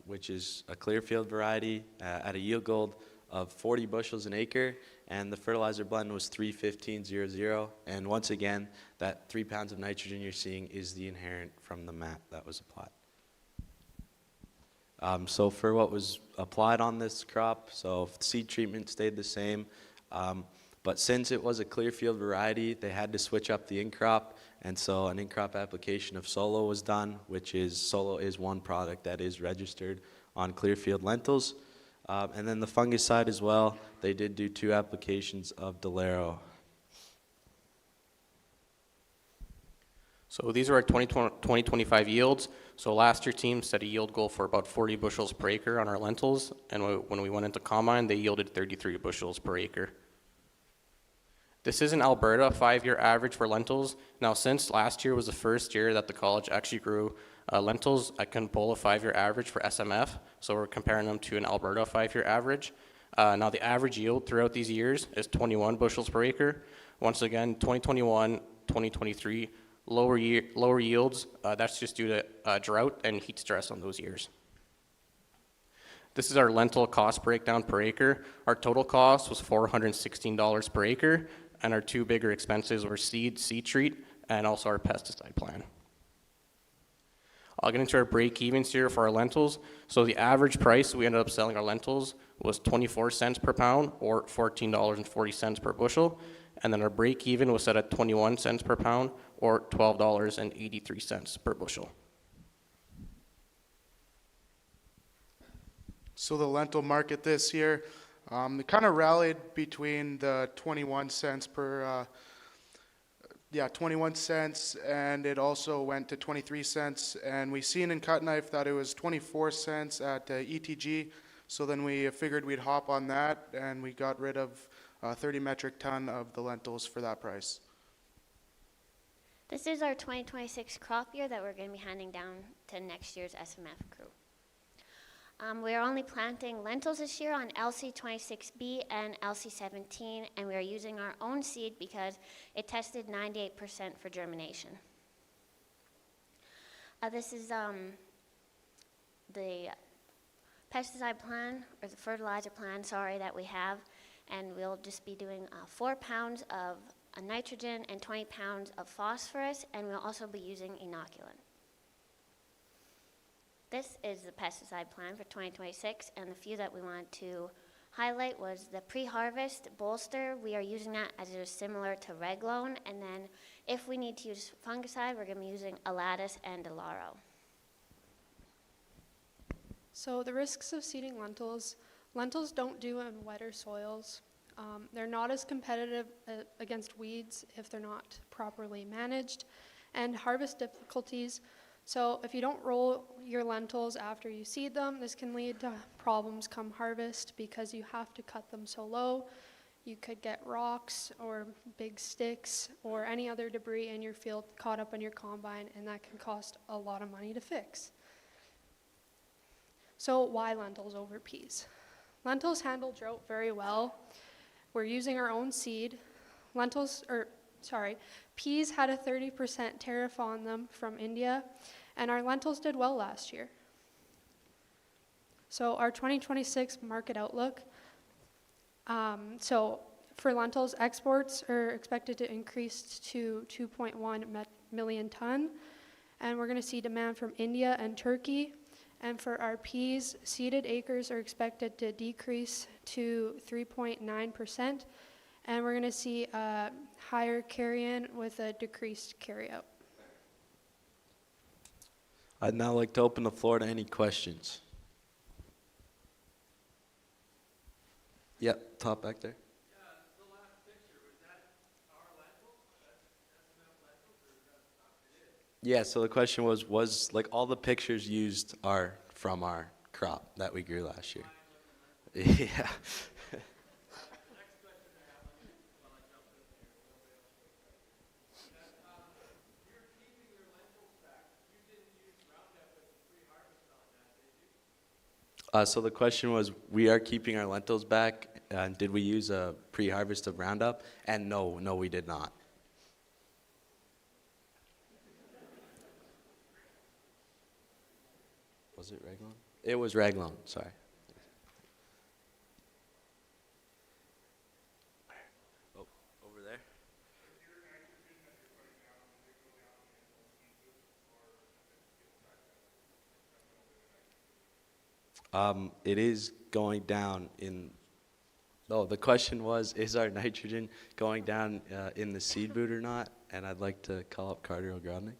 which is a clearfield variety at a yield goal of 40 bushels an acre, and the fertilizer blend was 315.00. And once again, that 3 pounds of nitrogen you're seeing is the inherent from the MAP that was applied. So for what was applied on this crop, so seed treatment stayed the same. But since it was a clearfield variety, they had to switch up the in-crop, and so an in-crop application of Solo was done, which is, Solo is one product that is registered on clearfield lentils. And then the fungicide as well, they did do 2 applications of Delero. So these are our 2025 yields. So last year team set a yield goal for about 40 bushels per acre on our lentils, and when we went into combine, they yielded 33 bushels per acre. This is an Alberta 5-year average for lentils. Now, since last year was the first year that the college actually grew lentils, I can pull a 5-year average for SMF, so we're comparing them to an Alberta 5-year average. Now, the average yield throughout these years is 21 bushels per acre. Once again, 2021, 2023, lower yields. That's just due to drought and heat stress on those years. This is our lentil cost breakdown per acre. Our total cost was $416 per acre, and our 2 bigger expenses were seed treat, and also our pesticide plan. I'll get into our break-evens here for our lentils. So the average price we ended up selling our lentils was 24 cents per pound, or $14.40 per bushel, and then our break-even was set at 21 cents per pound, or $12.83 per bushel. So the lentil market this year, it kind of rallied between the 21 cents per, 21 cents, and it also went to 23 cents. And we seen in cut knife that it was 24 cents at ETG. So then we figured we'd hop on that, and we got rid of 30 metric ton of the lentils for that price. This is our 2026 crop year that we're going to be handing down to next year's SMF crew. We are only planting lentils this year on LC26B and LC17, and we are using our own seed because it tested 98% for germination. This is the pesticide plan, or the fertilizer plan, sorry, that we have, and we'll just be doing 4 pounds of nitrogen and 20 pounds of phosphorus, and we'll also be using inoculant. This is the pesticide plan for 2026, and the few that we wanted to highlight was the pre-harvest bolster. We are using that as it is similar to Reglone, and then if we need to use fungicide, we're going to be using Alatus and Delaro. So the risks of seeding lentils don't do in wetter soils. They're not as competitive against weeds if they're not properly managed, and harvest difficulties. So if you don't roll your lentils after you seed them, this can lead to problems come harvest because you have to cut them so low. You could get rocks or big sticks or any other debris in your field caught up in your combine, and that can cost a lot of money to fix. So why lentils over peas? Lentils handle drought very well. We're using our own seed. Peas had a 30% tariff on them from India, and our lentils did well last year. So our 2026 market outlook, so for lentils, exports are expected to increase to 2.1 million ton, and we're going to see demand from India and Turkey. And for our peas, seeded acres are expected to decrease to 3.9%, and we're going to see a higher carry-in with a decreased carry-out. I'd now like to open the floor to any questions. Yep, top back there. Yeah, so the question was like all the pictures used are from our crop that we grew last year? Yeah. So the question was, we are keeping our lentils back. Did we use a pre-harvest of Roundup? And no, we did not. Was it Reglone? It was Reglone, sorry. Oh, over there. It is going down in, the question was, is our nitrogen going down in the seed boot or not? And I'd like to call up Carter O'Grodnick.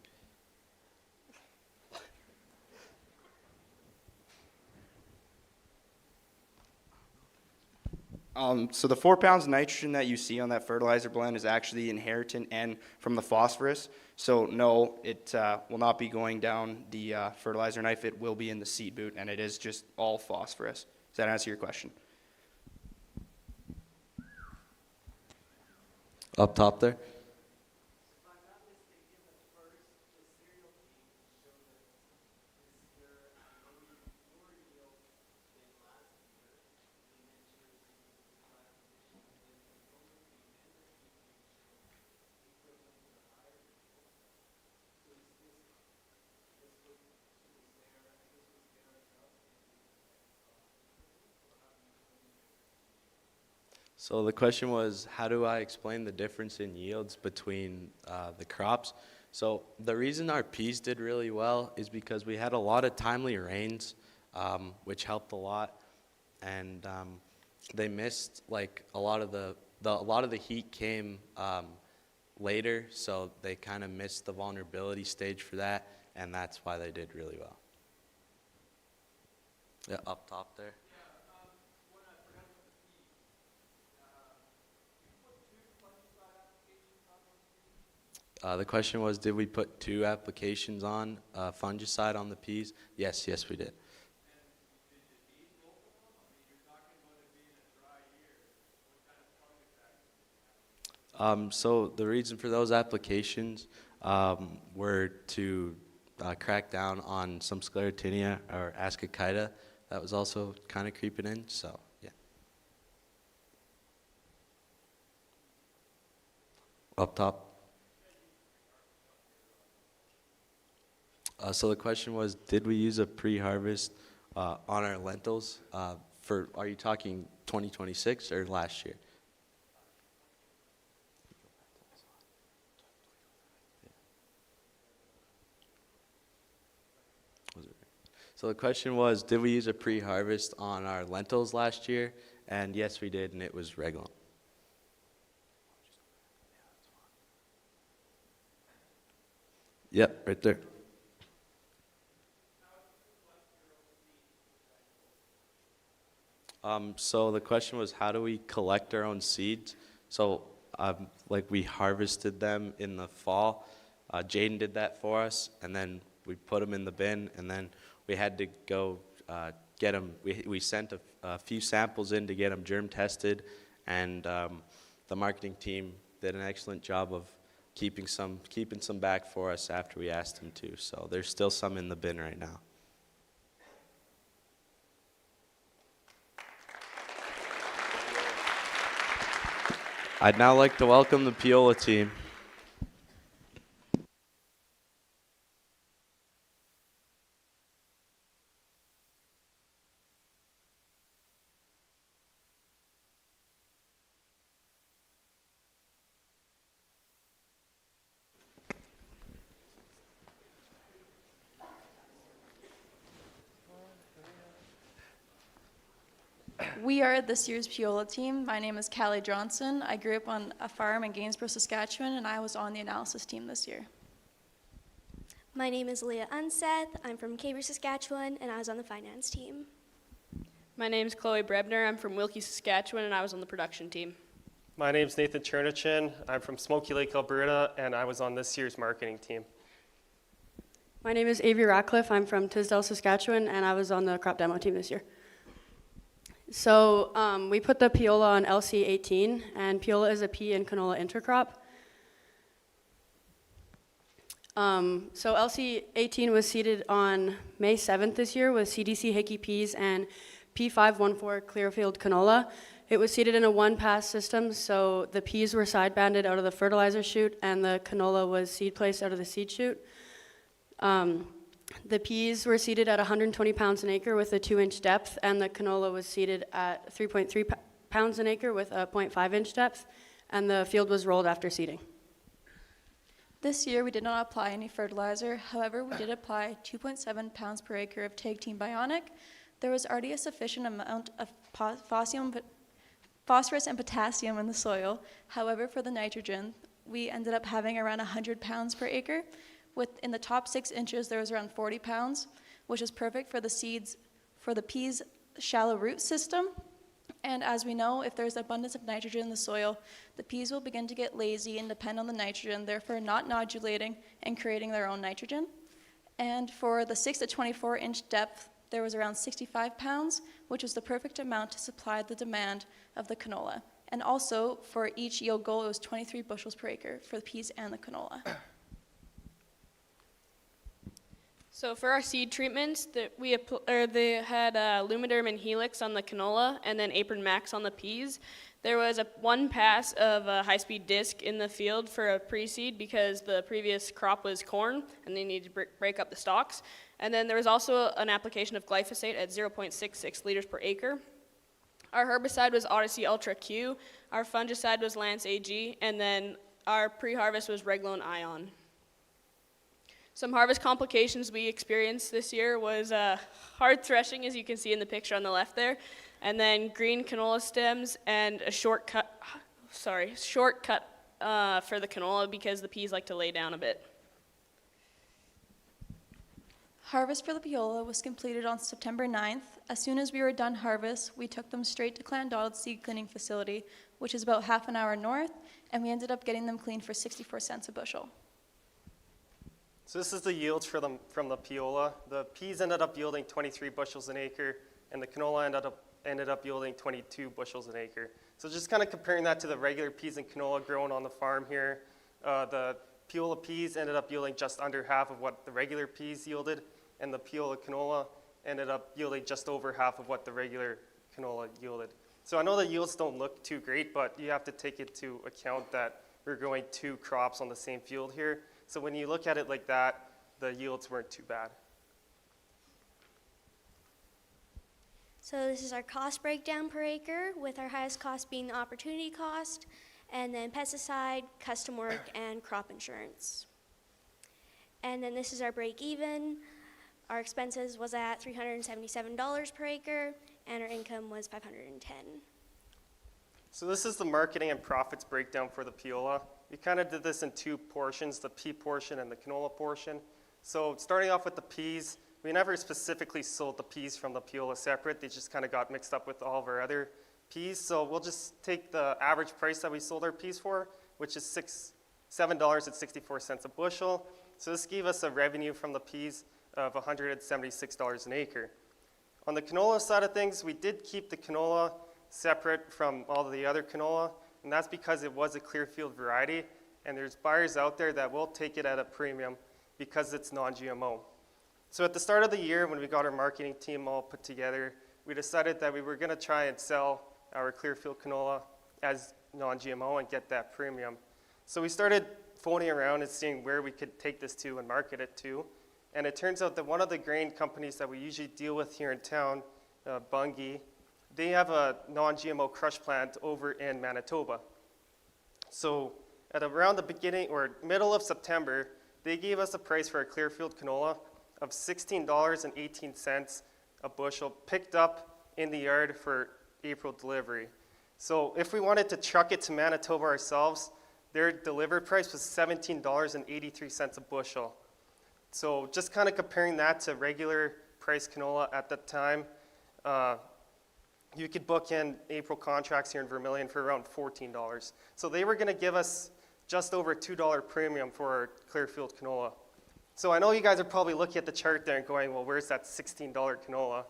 So the 4 pounds of nitrogen that you see on that fertilizer blend is actually inherited and from the phosphorus. So no, it will not be going down the fertilizer knife. It will be in the seed boot, and it is just all phosphorus. Does that answer your question? Up top there. So the question was, how do I explain the difference in yields between the crops? So the reason our peas did really well is because we had a lot of timely rains, which helped a lot, and they missed like a lot of the heat came later, so they kind of missed the vulnerability stage for that, and that's why they did really well. Yeah, up top there. The question was, did we put 2 applications on fungicide on the peas? Yes, we did. So the reason for those applications were to crack down on some sclerotinia or ascochyta that was also kind of creeping in, so yeah. Up top. So the question was, did we use a pre-harvest on our lentils? Are you talking 2026 or last year? So the question was, did we use a pre-harvest on our lentils last year? And yes, we did, and it was Reglone. Yep, right there. So the question was, how do we collect our own seeds? So like we harvested them in the fall. Jaden did that for us, and then we put them in the bin, and then we had to go get them. We sent a few samples in to get them germ tested, and the marketing team did an excellent job of keeping some back for us after we asked them to. So there's still some in the bin right now. I'd now like to welcome the Piola team. We are this year's Piola team. My name is Callie Johnson. I grew up on a farm in Gainsborough, Saskatchewan, and I was on the analysis team this year. My name is Leah Unseth. I'm from Cambridge, Saskatchewan, and I was on the finance team. My name's Chloe Brebner. I'm from Wilkie, Saskatchewan, and I was on the production team. My name's Nathan Chernichin. I'm from Smoky Lake, Alberta, and I was on this year's marketing team. My name is Avery Ratcliffe. I'm from Tisdale, Saskatchewan, and I was on the crop demo team this year. So we put the Piola on LC18, and Piola is a pea and canola intercrop. So LC18 was seeded on May 7th this year with CDC Hickey peas and P514 Clearfield canola. It was seeded in a one-pass system, so the peas were side-banded out of the fertilizer chute, and the canola was seed placed out of the seed chute. The peas were seeded at 120 pounds an acre with a 2-inch depth, and the canola was seeded at 3.3 pounds an acre with a 0.5-inch depth, and the field was rolled after seeding. This year we did not apply any fertilizer. However, we did apply 2.7 pounds per acre of Take Team Bionic. There was already a sufficient amount of phosphorus and potassium in the soil. However, for the nitrogen, we ended up having around 100 pounds per acre. In the top 6 inches, there was around 40 pounds, which is perfect for the seeds, for the peas' shallow root system. And as we know, if there's abundance of nitrogen in the soil, the peas will begin to get lazy and depend on the nitrogen, therefore not nodulating and creating their own nitrogen. And for the 6 to 24-inch depth, there was around 65 pounds, which was the perfect amount to supply the demand of the canola. And also, for each yield goal, it was 23 bushels per acre for the peas and the canola. So for our seed treatments, they had Lumiderm and Helix on the canola, and then Apron Max on the peas. There was one pass of a high-speed disc in the field for a pre-seed because the previous crop was corn, and they needed to break up the stalks. And then there was also an application of glyphosate at 0.66 liters per acre. Our herbicide was Odyssey Ultra Q. Our fungicide was Lance AG, and then our pre-harvest was Reglone Ion. Some harvest complications we experienced this year was hard threshing, as you can see in the picture on the left there, and then green canola stems and a shortcut for the canola because the peas like to lay down a bit. Harvest for the Piola was completed on September 9th. As soon as we were done harvest, we took them straight to Clandonald Seed Cleaning Facility, which is about half an hour north, and we ended up getting them cleaned for 64 cents a bushel. So this is the yields from the Piola. The peas ended up yielding 23 bushels an acre, and the canola ended up yielding 22 bushels an acre. So just kind of comparing that to the regular peas and canola grown on the farm here, the Piola peas ended up yielding just under half of what the regular peas yielded, and the Piola canola ended up yielding just over half of what the regular canola yielded. So I know the yields don't look too great, but you have to take into account that we're growing 2 crops on the same field here. So when you look at it like that, the yields weren't too bad. So this is our cost breakdown per acre, with our highest cost being the opportunity cost, and then pesticide, custom work, and crop insurance. And then this is our break even. Our expenses was at $377 per acre, and our income was $510. So this is the marketing and profits breakdown for the Piola. We kind of did this in 2 portions, the pea portion and the canola portion. So starting off with the peas, we never specifically sold the peas from the Piola separate. They just kind of got mixed up with all of our other peas. So we'll just take the average price that we sold our peas for, which is $7.64 a bushel. So this gave us a revenue from the peas of $176 an acre. On the canola side of things, we did keep the canola separate from all of the other canola, and that's because it was a Clearfield variety, and there's buyers out there that will take it at a premium because it's non-GMO. So at the start of the year, when we got our marketing team all put together, we decided that we were going to try and sell our Clearfield canola as non-GMO and get that premium. So we started phoning around and seeing where we could take this to and market it to. And it turns out that one of the grain companies that we usually deal with here in town, Bunge, they have a non-GMO crush plant over in Manitoba. So at around the beginning or middle of September, they gave us a price for a Clearfield canola of $16.18 a bushel, picked up in the yard for April delivery. So if we wanted to truck it to Manitoba ourselves, their delivered price was $17.83 a bushel. So just kind of comparing that to regular price canola at the time, you could book in April contracts here in Vermilion for around $14. So they were going to give us just over $2 premium for our Clearfield canola. So I know you guys are probably looking at the chart there and going, well, where's that $16 canola?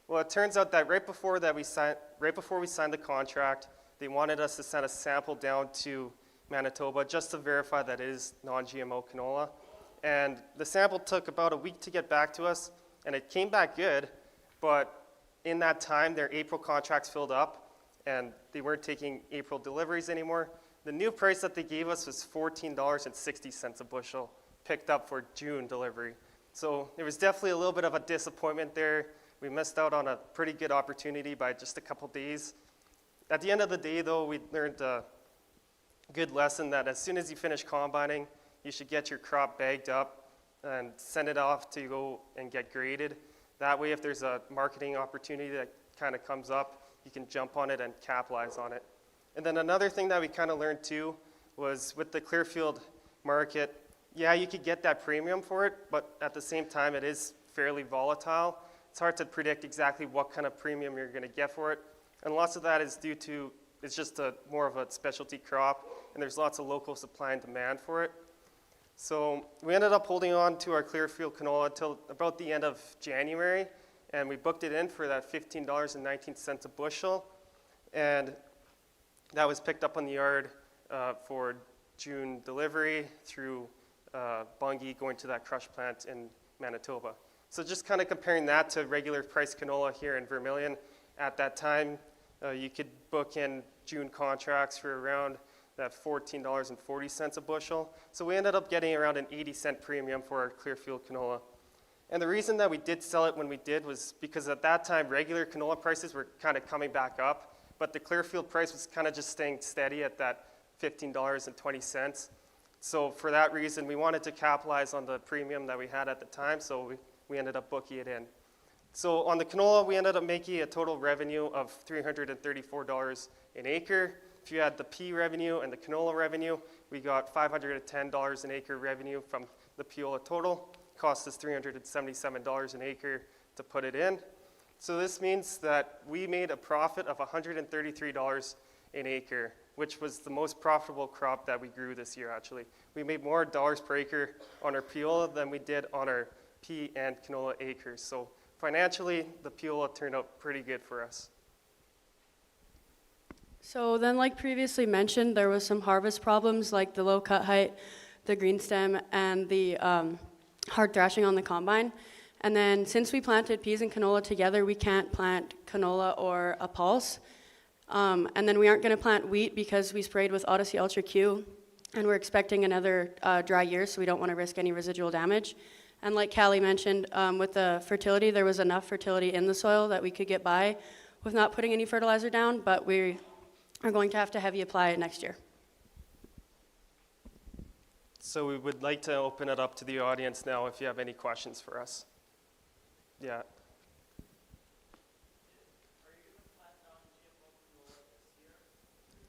Well, it turns out that right before we signed the contract, they wanted us to send a sample down to Manitoba just to verify that it is non-GMO canola. And the sample took about a week to get back to us, and it came back good, but in that time, their April contracts filled up, and they weren't taking April deliveries anymore. The new price that they gave us was $14.60 a bushel, picked up for June delivery. So there was definitely a little bit of a disappointment there. We missed out on a pretty good opportunity by just a couple days. At the end of the day, though, we learned a good lesson that as soon as you finish combining, you should get your crop bagged up and send it off to go and get graded. That way, if there's a marketing opportunity that kind of comes up, you can jump on it and capitalize on it. And then another thing that we kind of learned too was with the Clearfield market, yeah, you could get that premium for it, but at the same time, it is fairly volatile. It's hard to predict exactly what kind of premium you're going to get for it. And lots of that is due to, it's just more of a specialty crop, and there's lots of local supply and demand for it. So we ended up holding on to our Clearfield canola until about the end of January, and we booked it in for that $15.19 a bushel. And that was picked up on the yard for June delivery through Bunge going to that crush plant in Manitoba. So just kind of comparing that to regular price canola here in Vermilion, at that time, you could book in June contracts for around that $14.40 a bushel. So we ended up getting around an 80-cent premium for our Clearfield canola. And the reason that we did sell it when we did was because at that time, regular canola prices were kind of coming back up, but the Clearfield price was kind of just staying steady at that $15.20. So for that reason, we wanted to capitalize on the premium that we had at the time, so we ended up booking it in. So on the canola, we ended up making a total revenue of $334 an acre. If you add the pea revenue and the canola revenue, we got $510 an acre revenue from the Piola total. Cost us $377 an acre to put it in. So this means that we made a profit of $133 an acre, which was the most profitable crop that we grew this year, actually. We made more dollars per acre on our Piola than we did on our pea and canola acres. So financially, the Piola turned out pretty good for us. So then, like previously mentioned, there was some harvest problems like the low cut height, the green stem, and the hard thrashing on the combine. And then since we planted peas and canola together, we can't plant canola or a pulse. And then we aren't going to plant wheat because we sprayed with Odyssey Ultra Q, and we're expecting another dry year, so we don't want to risk any residual damage. And like Callie mentioned, with the fertility, there was enough fertility in the soil that we could get by with not putting any fertilizer down, but we are going to have to heavy apply it next year. So we would like to open it up to the audience now if you have any questions for us. Yeah.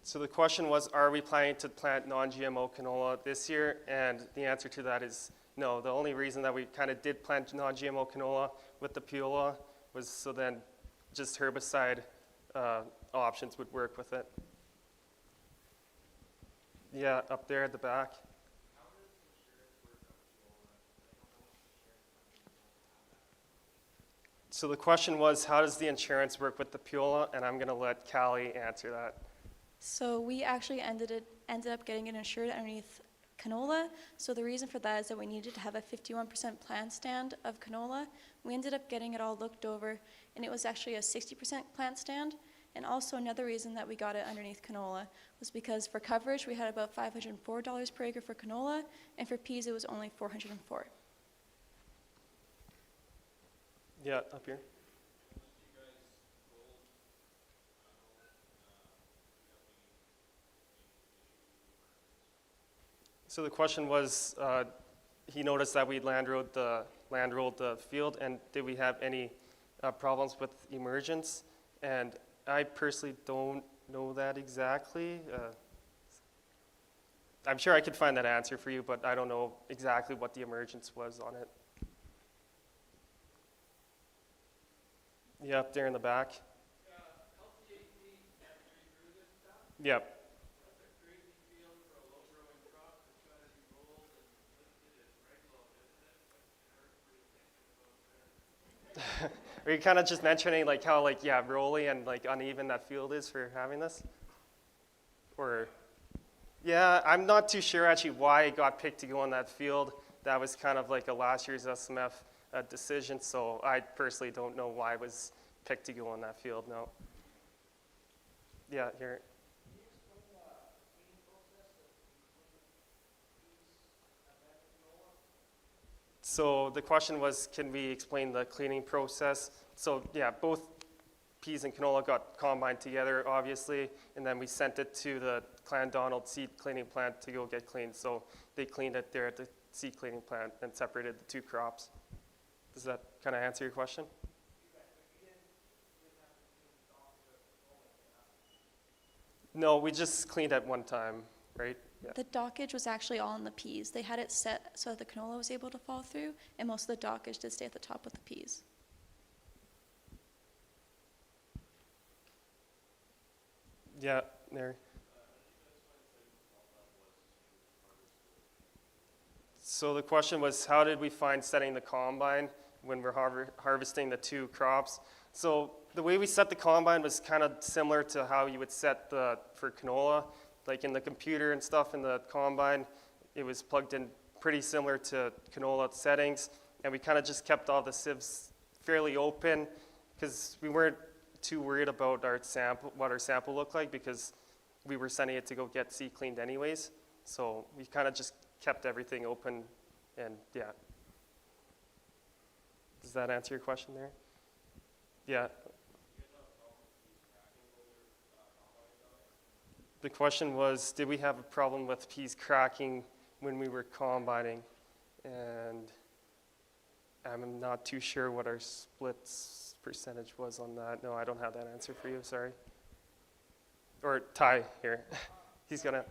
So the question was, are we planning to plant non-GMO canola this year? And the answer to that is no. The only reason that we kind of did plant non-GMO canola with the Piola was so then just herbicide options would work with it. Yeah, up there at the back. So the question was, how does the insurance work with the Piola? And I'm going to let Callie answer that. So we actually ended up getting it insured underneath canola. So the reason for that is that we needed to have a 51% plant stand of canola. We ended up getting it all looked over, and it was actually a 60% plant stand. And also another reason that we got it underneath canola was because for coverage we had about $504 per acre for canola, and for peas it was only $404. Yeah, up here. So the question was, he noticed that we land rolled the field, and did we have any problems with emergence? And I personally don't know that exactly. I'm sure I could find that answer for you, but I don't know exactly what the emergence was on it. Yeah, up there in the back. Yep. Are you kind of just mentioning like how rolly and like uneven that field is for having this? Or, yeah, I'm not too sure actually why it got picked to go on that field. That was kind of like a last year's SMF decision, so I personally don't know why it was picked to go on that field, no. Yeah, here. So the question was, can we explain the cleaning process? So yeah, both peas and canola got combined together, obviously, and then we sent it to the Clan Donald seed cleaning plant to go get cleaned. So they cleaned it there at the seed cleaning plant and separated the two crops. Does that kind of answer your question? No, we just cleaned at one time, right? Yeah. The dockage was actually all in the peas. They had it set so that the canola was able to fall through, and most of the dockage did stay at the top with the peas. Yeah, there. So the question was, how did we find setting the combine when we're harvesting the two crops? So the way we set the combine was kind of similar to how you would set for canola. Like in the computer and stuff in the combine, it was plugged in pretty similar to canola settings, and we kind of just kept all the sieves fairly open because we weren't too worried about what our sample looked like, because we were sending it to go get seed cleaned anyways. So we kind of just kept everything open, and yeah. Does that answer your question there? Yeah. The question was, did we have a problem with peas cracking when we were combining? And I'm not too sure what our splits percentage was on that. No, I don't have that answer for you, sorry. Or Ty here. He's gonna.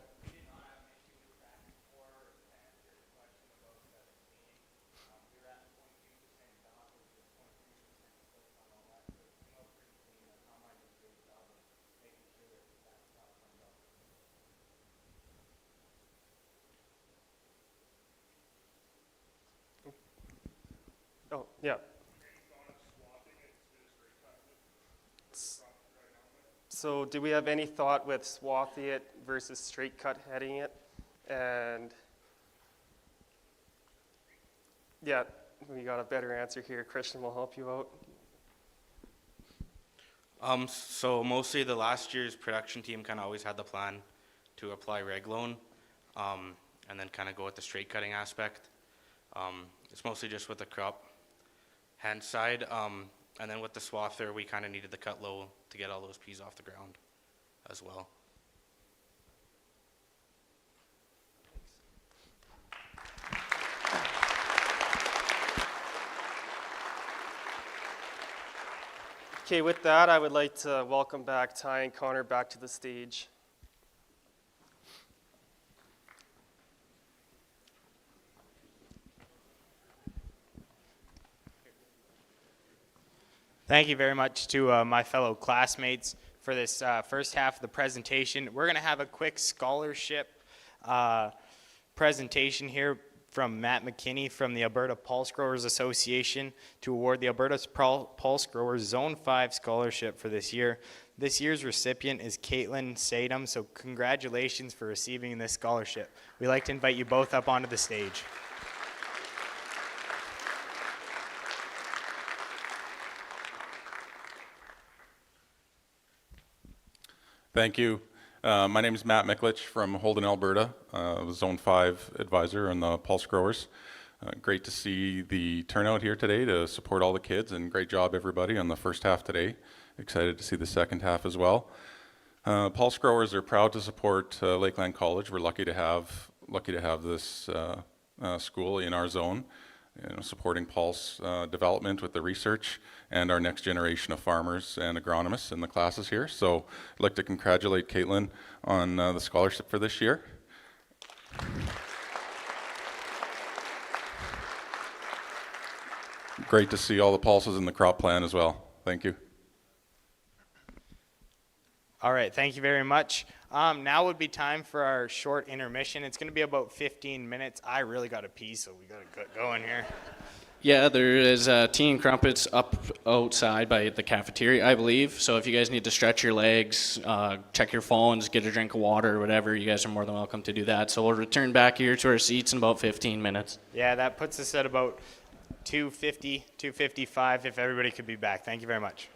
Oh, yeah. So do we have any thought with swathing it versus straight cut heading it? And yeah, we got a better answer here. Christian will help you out. So mostly the last year's production team kind of always had the plan to apply reg loan, and then kind of go with the straight cutting aspect. It's mostly just with the crop hand side, and then with the swather, we kind of needed the cut low to get all those peas off the ground as well. Okay, with that, I would like to welcome back Ty and Connor back to the stage. Thank you very much to my fellow classmates for this first half of the presentation. We're going to have a quick scholarship presentation here from Matt McKinney from the Alberta Pulse Growers Association to award the Alberta Pulse Growers Zone 5 scholarship for this year. This year's recipient is Caitlin Sadum, so congratulations for receiving this scholarship. We'd like to invite you both up onto the stage. Thank you. My name is Matt Miklich from Holden, Alberta, Zone 5 advisor on the Pulse Growers. Great to see the turnout here today to support all the kids, and great job everybody on the first half today. Excited to see the second half as well. Pulse Growers are proud to support Lakeland College. We're lucky to have this school in our zone, supporting Pulse development with the research and our next generation of farmers and agronomists in the classes here. So I'd like to congratulate Caitlin on the scholarship for this year. Great to see all the pulses in the crop plan as well. Thank you. All right, thank you very much. Now would be time for our short intermission. It's going to be about 15 minutes. I really got to pee, so we got to get going here. Yeah, there is tea and crumpets up outside by the cafeteria, I believe. So if you guys need to stretch your legs, check your phones, get a drink of water, or whatever, you guys are more than welcome to do that. So we'll return back here to our seats in about 15 minutes. Yeah, that puts us at about 2:50, 2:55, if everybody could be back. Thank you very much.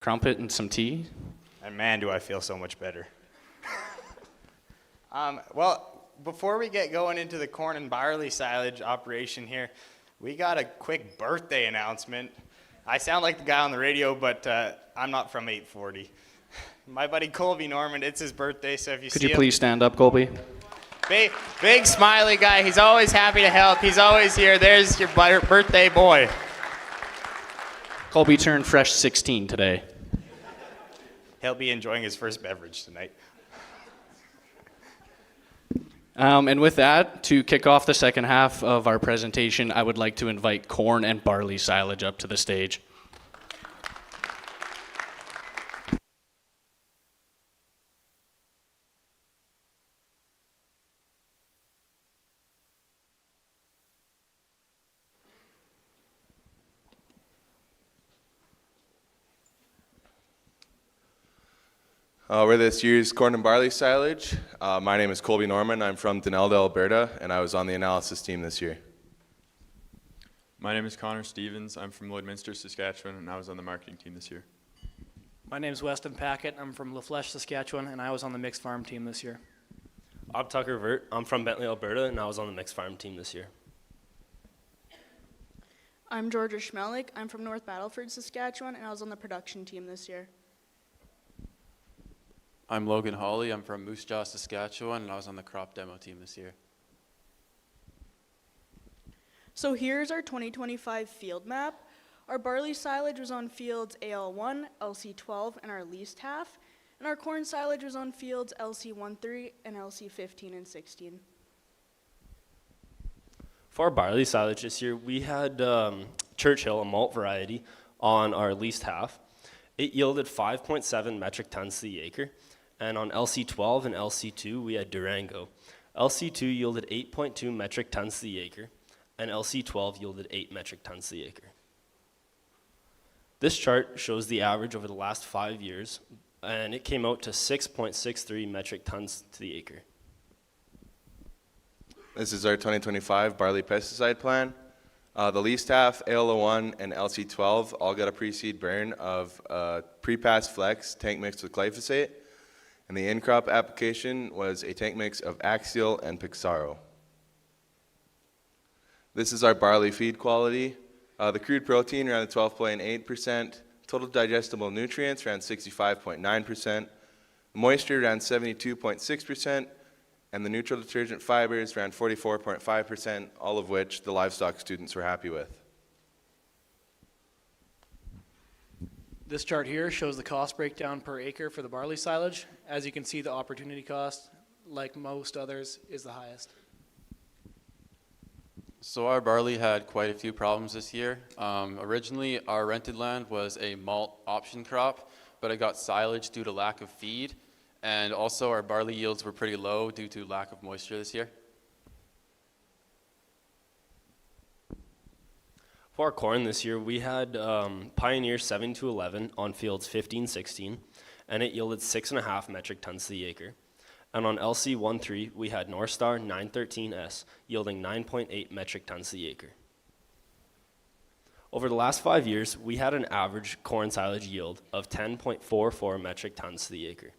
crumpet and some tea. And man, do I feel so much better. Well, before we get going into the corn and barley silage operation here, we got a quick birthday announcement. I sound like the guy on the radio, but I'm not from 840. My buddy Colby Norman, it's his birthday, so if you Could see you him, please stand up, Colby? big smiley guy. He's always happy to help. He's always here. There's your birthday boy. Colby turned fresh 16 today. He'll be enjoying his first beverage tonight. And with that, to kick off the second half of our presentation, I would like to invite corn and barley silage up to the stage. We're this year's corn and barley silage. My name is Colby Norman. I'm from Denelda, Alberta, and I was on the analysis team this year. My name is Connor Stevens. I'm from Lloydminster, Saskatchewan, and I was on the marketing team this year. My name is Weston Packett. I'm from La Flèche, Saskatchewan, and I was on the mixed farm team this year. I'm Tucker Vert. I'm from Bentley, Alberta, and I was on the mixed farm team this year. I'm Georgia Schmelik. I'm from North Battleford, Saskatchewan, and I was on the production team this year. I'm Logan Hawley. I'm from Moose Jaw, Saskatchewan, and I was on the crop demo team this year. So here's our 2025 field map. Our barley silage was on fields AL1, LC12, and our least half, and our corn silage was on fields LC13 and LC15 and 16. For our barley silage this year, we had Churchill, a malt variety, on our least half. It yielded 5.7 metric tons to the acre. And on LC12 and LC2, we had Durango. LC2 yielded 8.2 metric tons to the acre, and LC12 yielded 8 metric tons to the acre. This chart shows the average over the last 5 years, and it came out to 6.63 metric tons to the acre. This is our 2025 barley pesticide plan. The least half, AL01 and LC12, all got a pre-seed burn of pre-pass flex tank mix with glyphosate. And the in-crop application was a tank mix of Axial and Pixaro. This is our barley feed quality. The crude protein around 12.8%, total digestible nutrients around 65.9%, moisture around 72.6%, and the neutral detergent fibers around 44.5%, all of which the livestock students were happy with. This chart here shows the cost breakdown per acre for the barley silage. As you can see, the opportunity cost, like most others, is the highest. So our barley had quite a few problems this year. Originally, our rented land was a malt option crop, but it got silage due to lack of feed. And also our barley yields were pretty low due to lack of moisture this year. For our corn this year, we had Pioneer 7-11 on fields 15-16, and it yielded 6.5 metric tons to the acre. And on LC13, we had North Star 913S, yielding 9.8 metric tons to the acre. Over the last 5 years, we had an average corn silage yield of 10.44 metric tons to the acre.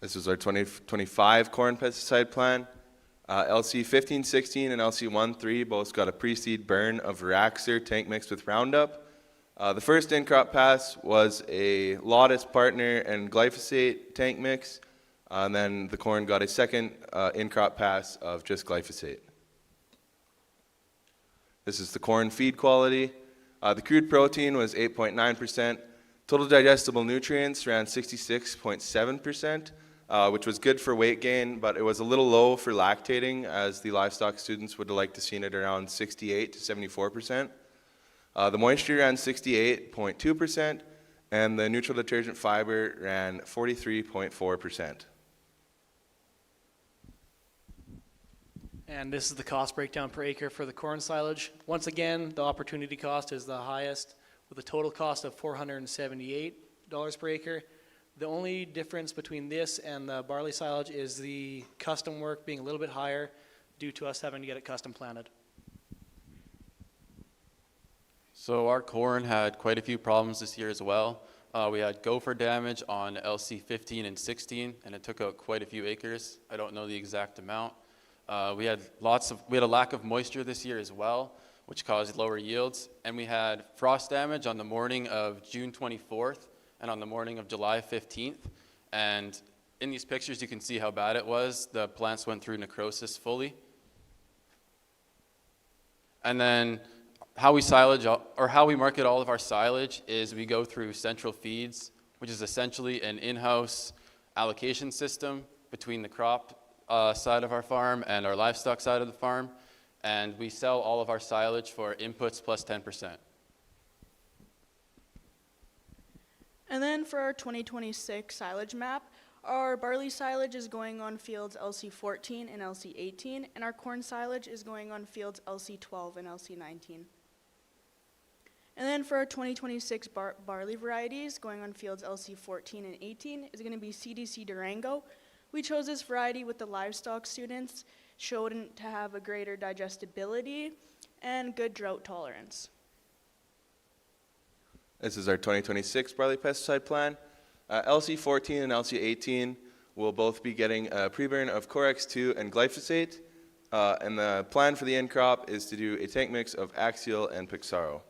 This is our 2025 corn pesticide plan. LC 1516 and LC 13 both got a pre-seed burn of Raxer tank mixed with Roundup. The first in-crop pass was a Lotus Partner and glyphosate tank mix, and then the corn got a second in-crop pass of just glyphosate. This is the corn feed quality. The crude protein was 8.9%. Total digestible nutrients around 66.7%. Which was good for weight gain, but it was a little low for lactating, as the livestock students would have liked to seen it around 68 to 74%. The moisture ran 68.2%, and the neutral detergent fiber ran 43.4%. And this is the cost breakdown per acre for the corn silage. Once again, the opportunity cost is the highest, with a total cost of $478 per acre. The only difference between this and the barley silage is the custom work being a little bit higher due to us having to get it custom planted. So our corn had quite a few problems this year as well. We had gopher damage on LC 15 and 16, and it took out quite a few acres. I don't know the exact amount. We had a lack of moisture this year as well, which caused lower yields. And we had frost damage on the morning of June 24th and on the morning of July 15th. And in these pictures, you can see how bad it was. The plants went through necrosis fully. And then how we market all of our silage is we go through Central Feeds, which is essentially an in-house allocation system between the crop side of our farm and our livestock side of the farm. And we sell all of our silage for inputs plus 10%. And then for our 2026 silage map, our barley silage is going on fields LC14 and LC18, and our corn silage is going on fields LC12 and LC19. And then for our 2026 barley varieties going on fields LC14 and 18 is going to be CDC Durango. We chose this variety with the livestock students, showing to have a greater digestibility and good drought tolerance. This is our 2026 barley pesticide plan. LC14 and LC18 will both be getting a pre-burn of Corex-2 and glyphosate. And the plan for the end crop is to do a tank mix of Axial and Pixaro.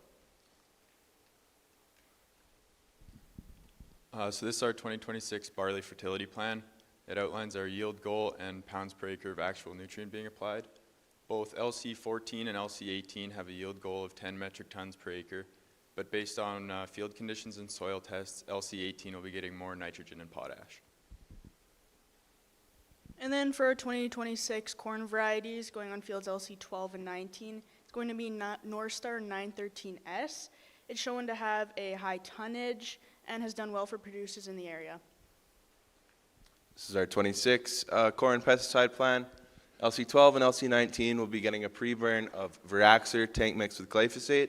So this is our 2026 barley fertility plan. It outlines our yield goal and pounds per acre of actual nutrient being applied. Both LC14 and LC18 have a yield goal of 10 metric tons per acre, but based on field conditions and soil tests, LC18 will be getting more nitrogen and potash. And then for our 2026 corn varieties going on fields LC12 and 19, it's going to be Northstar 913S. It's shown to have a high tonnage and has done well for producers in the area. This is our 26 corn pesticide plan. LC12 and LC19 will be getting a pre-burn of Veraxer tank mix with glyphosate.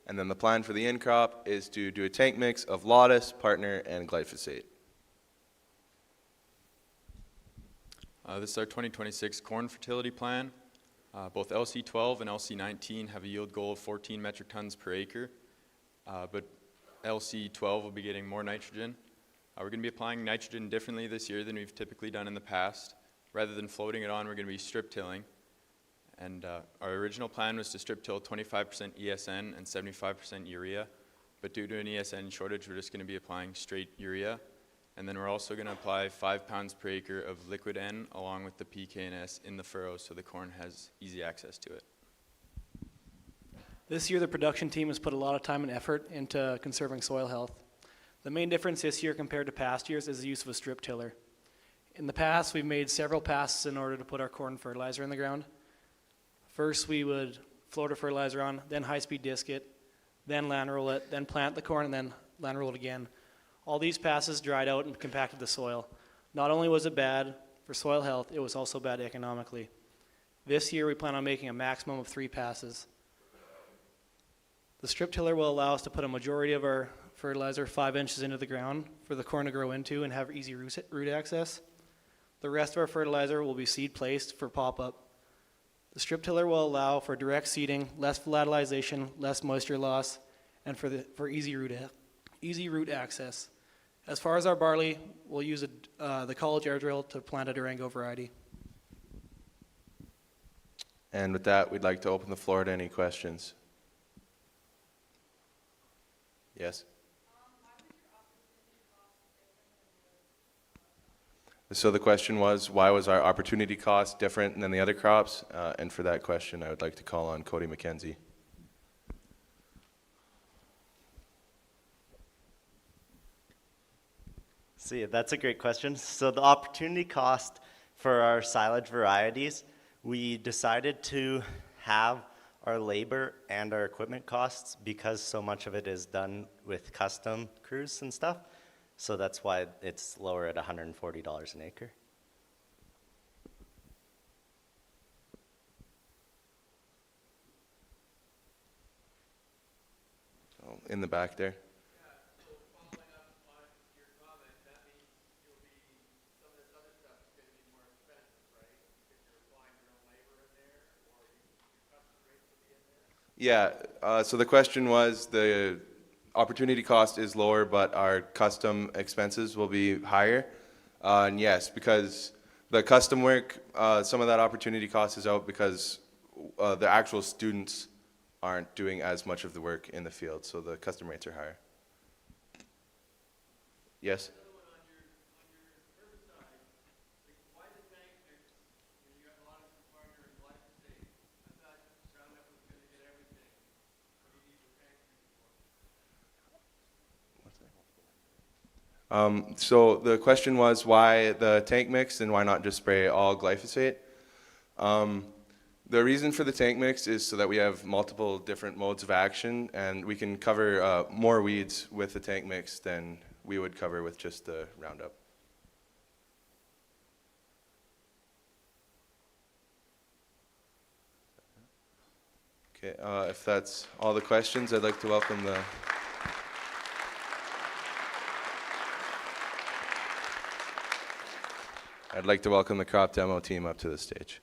And then the plan for the end crop is to do a tank mix of Lotus, Partner, and glyphosate. This is our 2026 corn fertility plan. Both LC12 and LC19 have a yield goal of 14 metric tons per acre, but LC12 will be getting more nitrogen. We're going to be applying nitrogen differently this year than we've typically done in the past. Rather than floating it on, we're going to be strip tilling. And our original plan was to strip till 25% ESN and 75% urea, but due to an ESN shortage, we're just going to be applying straight urea. And then we're also going to apply 5 pounds per acre of liquid N along with the PK&S in the furrows so the corn has easy access to it. This year, the production team has put a lot of time and effort into conserving soil health. The main difference this year compared to past years is the use of a strip tiller. In the past, we've made several passes in order to put our corn fertilizer in the ground. First, we would float our fertilizer on, then high-speed disc it, then land roll it, then plant the corn, and then land roll it again. All these passes dried out and compacted the soil. Not only was it bad for soil health, it was also bad economically. This year, we plan on making a maximum of 3 passes. The strip tiller will allow us to put a majority of our fertilizer 5 inches into the ground for the corn to grow into and have easy root access. The rest of our fertilizer will be seed placed for pop-up. The strip tiller will allow for direct seeding, less volatilization, less moisture loss, and for easy root access. As far as our barley, we'll use the college air drill to plant a Durango variety. And with that, we'd like to open the floor to any questions. Yes? So the question was, why was our opportunity cost different than the other crops? And for that question, I would like to call on Cody McKenzie. See, that's a great question. So the opportunity cost for our silage varieties, we decided to have our labor and our equipment costs because so much of it is done with custom crews and stuff. So that's why it's lower at $140 an acre. Oh, in the back there. Yeah, so the question was the opportunity cost is lower, but our custom expenses will be higher. And yes, because the custom work, some of that opportunity cost is out because the actual students aren't doing as much of the work in the field, so the custom rates are higher. Yes? So the question was why the tank mix and why not just spray all glyphosate? The reason for the tank mix is so that we have multiple different modes of action and we can cover more weeds with the tank mix than we would cover with just the Roundup. Okay, if that's all the questions, I'd like to welcome the crop demo team up to the stage.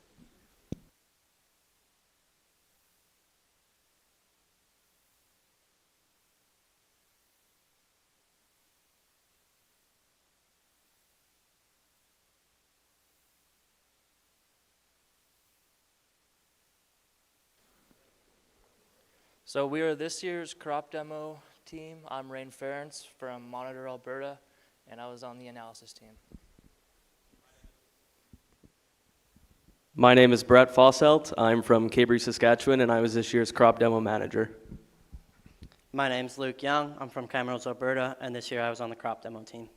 So we are this year's crop demo team. I'm Rain Ferentz from Monitor, Alberta, and I was on the analysis team. My name is Brett Fosselt. I'm from Cabri, Saskatchewan, and I was this year's crop demo manager. My name's Luke Young. I'm from Camrose, Alberta, and this year I was on the crop demo team.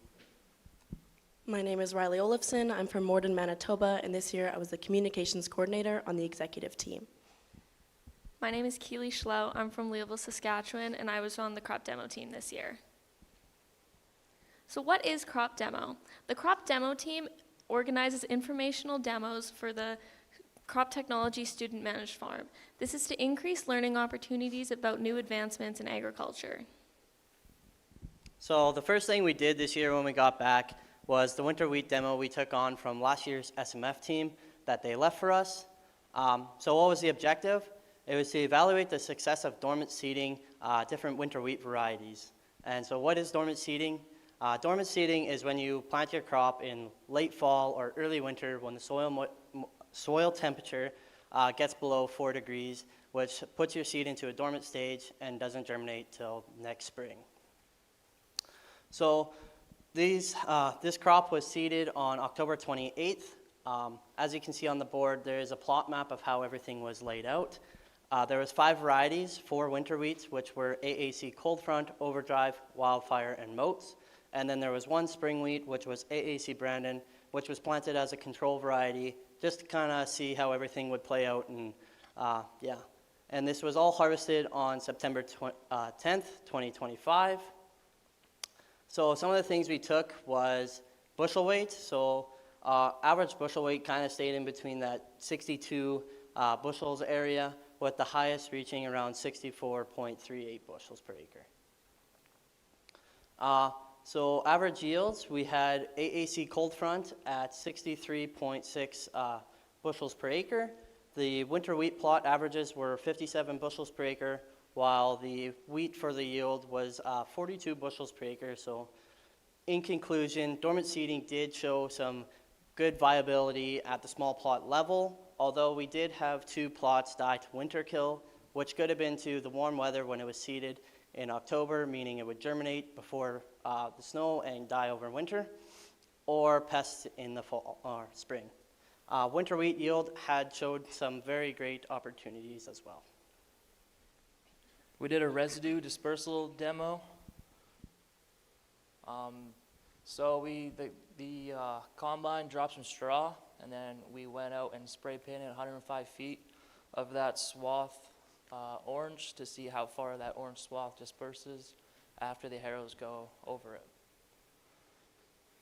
My name is Riley Olafson. I'm from Morden, Manitoba, and this year I was the communications coordinator on the executive team. My name is Keely Schlau. I'm from Leeville, Saskatchewan, and I was on the crop demo team this year. So what is crop demo? The crop demo team organizes informational demos for the crop technology student managed farm. This is to increase learning opportunities about new advancements in agriculture. So the first thing we did this year when we got back was the winter wheat demo we took on from last year's SMF team that they left for us. So what was the objective? It was to evaluate the success of dormant seeding different winter wheat varieties. And so what is dormant seeding? Dormant seeding is when you plant your crop in late fall or early winter when the soil temperature gets below 4 degrees, which puts your seed into a dormant stage and doesn't germinate till next spring. So this crop was seeded on October 28th. As you can see on the board, there is a plot map of how everything was laid out. There was 5 varieties, 4 winter wheats, which were AAC Cold Front, Overdrive, Wildfire, and Moats. And then there was 1 spring wheat, which was AAC Brandon, which was planted as a control variety, just to kind of see how everything would play out. And yeah. And this was all harvested on September 10th, 2025. So some of the things we took was bushel weight. So average bushel weight kind of stayed in between that 62 bushels area, with the highest reaching around 64.38 bushels per acre. So average yields, we had AAC Cold Front at 63.6 bushels per acre. The winter wheat plot averages were 57 bushels per acre, while the wheat for the yield was 42 bushels per acre. So in conclusion, dormant seeding did show some good viability at the small plot level, although we did have 2 plots die to winter kill, which could have been to the warm weather when it was seeded in October, meaning it would germinate before the snow and die over winter, or pests in the fall or spring. Winter wheat yield had showed some very great opportunities as well. We did a residue dispersal demo. So the combine dropped some straw, and then we went out and spray painted 105 feet of that swath orange to see how far that orange swath disperses after the harrows go over it.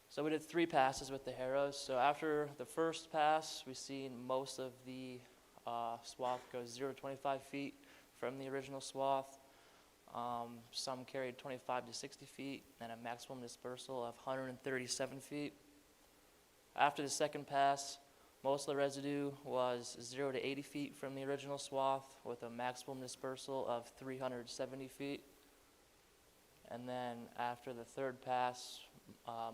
So we did 3 passes with the harrows. So after the first pass, we seen most of the swath go 0 to 25 feet from the original swath. Some carried 25 to 60 feet and a maximum dispersal of 137 feet. After the second pass, Most of the residue was 0 to 80 feet from the original swath with a maximum dispersal of 370 feet. And then after the third pass,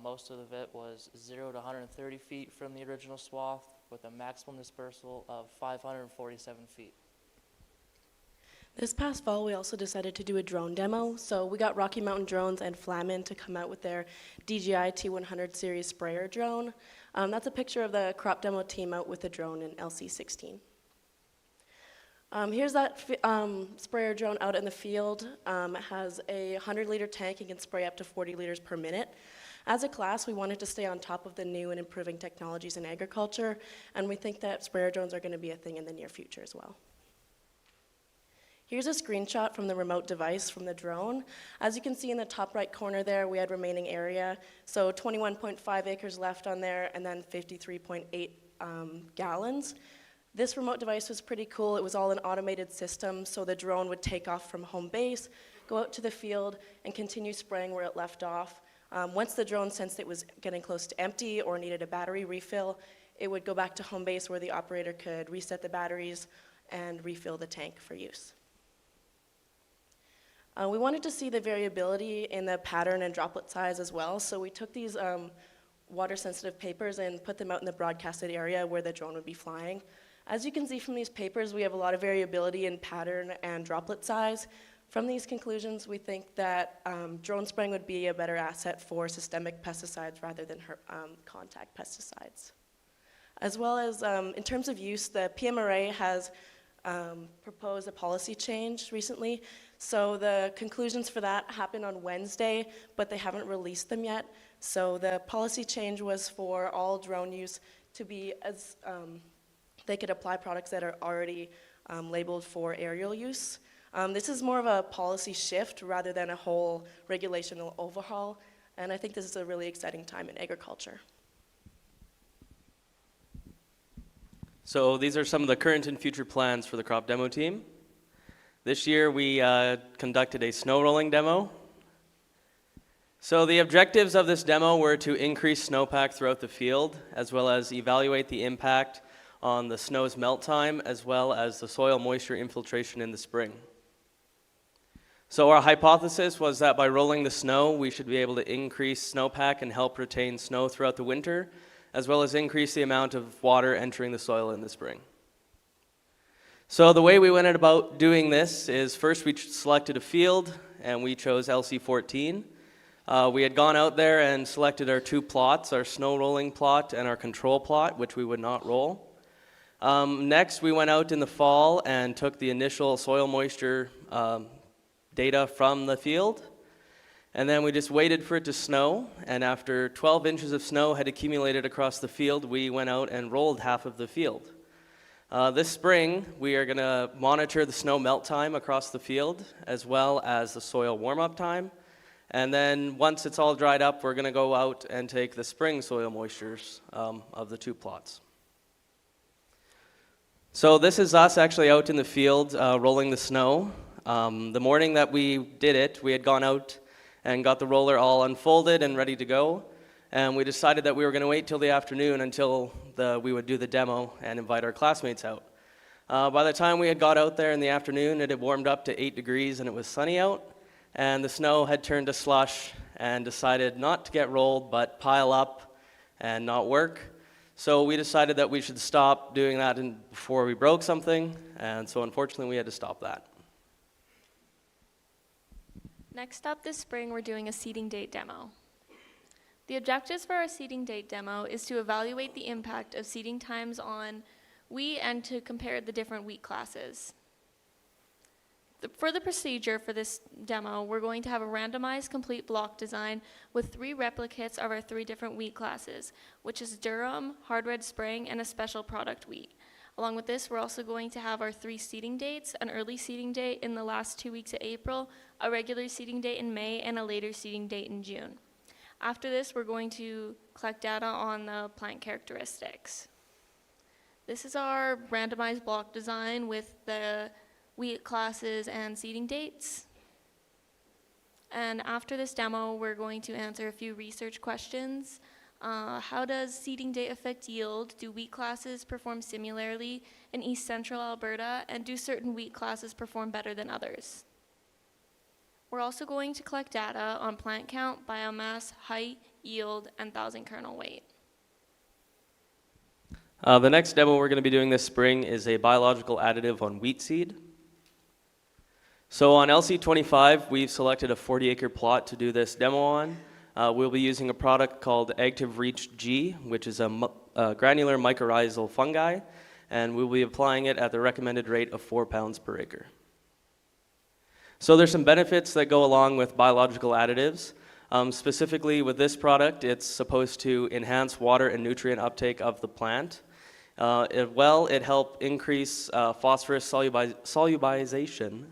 most of it was 0 to 130 feet from the original swath with a maximum dispersal of 547 feet. This past fall, we also decided to do a drone demo. So we got Rocky Mountain Drones and Flamin to come out with their DJI T100 series sprayer drone. That's a picture of the crop demo team out with the drone in LC16. Here's that sprayer drone out in the field. It has a 100-liter tank and can spray up to 40 liters per minute. As a class, we wanted to stay on top of the new and improving technologies in agriculture, and we think that sprayer drones are going to be a thing in the near future as well. Here's a screenshot from the remote device from the drone. As you can see in the top right corner there, we had remaining area. So 21.5 acres left on there, and then 53.8 gallons. This remote device was pretty cool. It was all an automated system, so the drone would take off from home base, go out to the field, and continue spraying where it left off. Once the drone sensed it was getting close to empty or needed a battery refill, it would go back to home base where the operator could reset the batteries and refill the tank for use. We wanted to see the variability in the pattern and droplet size as well, so we took these water-sensitive papers and put them out in the broadcasted area where the drone would be flying. As you can see from these papers, we have a lot of variability in pattern and droplet size. From these conclusions, we think that drone spraying would be a better asset for systemic pesticides rather than contact pesticides. As well as in terms of use, the PMRA has proposed a policy change recently. So the conclusions for that happened on Wednesday, but they haven't released them yet. So the policy change was for all drone use to be as, they could apply products that are already labeled for aerial use. This is more of a policy shift rather than a whole regulational overhaul, and I think this is a really exciting time in agriculture. So these are some of the current and future plans for the crop demo team. This year we conducted a snow rolling demo. So the objectives of this demo were to increase snowpack throughout the field, as well as evaluate the impact on the snow's melt time, as well as the soil moisture infiltration in the spring. So our hypothesis was that by rolling the snow, we should be able to increase snowpack and help retain snow throughout the winter, as well as increase the amount of water entering the soil in the spring. So the way we went about doing this is first we selected a field, and we chose LC14. We had gone out there and selected our two plots, our snow rolling plot and our control plot, which we would not roll. Next, we went out in the fall and took the initial soil moisture data from the field. And then we just waited for it to snow, and after 12 inches of snow had accumulated across the field, we went out and rolled half of the field. This spring, we are going to monitor the snow melt time across the field, as well as the soil warm-up time. And then once it's all dried up, we're going to go out and take the spring soil moistures of the two plots. So this is us actually out in the field rolling the snow. The morning that we did it, we had gone out and got the roller all unfolded and ready to go. And we decided that we were going to wait till the afternoon until we would do the demo and invite our classmates out. By the time we had got out there in the afternoon, it had warmed up to 8 degrees and it was sunny out. And the snow had turned to slush and decided not to get rolled, but pile up and not work. So we decided that we should stop doing that before we broke something. And so unfortunately, we had to stop that. Next up this spring, we're doing a seeding date demo. The objectives for our seeding date demo is to evaluate the impact of seeding times on wheat and to compare the different wheat classes. For the procedure for this demo, we're going to have a randomized complete block design with 3 replicates of our 3 different wheat classes, which is Durham, hard red spring, and a special product wheat. Along with this, we're also going to have our 3 seeding dates, an early seeding date in the last 2 weeks of April, a regular seeding date in May, and a later seeding date in June. After this, we're going to collect data on the plant characteristics. This is our randomized block design with the wheat classes and seeding dates. And after this demo, we're going to answer a few research questions. How does seeding day affect yield? Do wheat classes perform similarly in East Central Alberta? And do certain wheat classes perform better than others? We're also going to collect data on plant count, biomass, height, yield, and 1,000 kernel weight. The next demo we're going to be doing this spring is a biological additive on wheat seed. So on LC25, we've selected a 40-acre plot to do this demo on. We'll be using a product called Active Reach G, which is a granular mycorrhizal fungi, and we'll be applying it at the recommended rate of 4 pounds per acre. So there's some benefits that go along with biological additives. Specifically with this product, it's supposed to enhance water and nutrient uptake of the plant. It helps increase phosphorus solubilization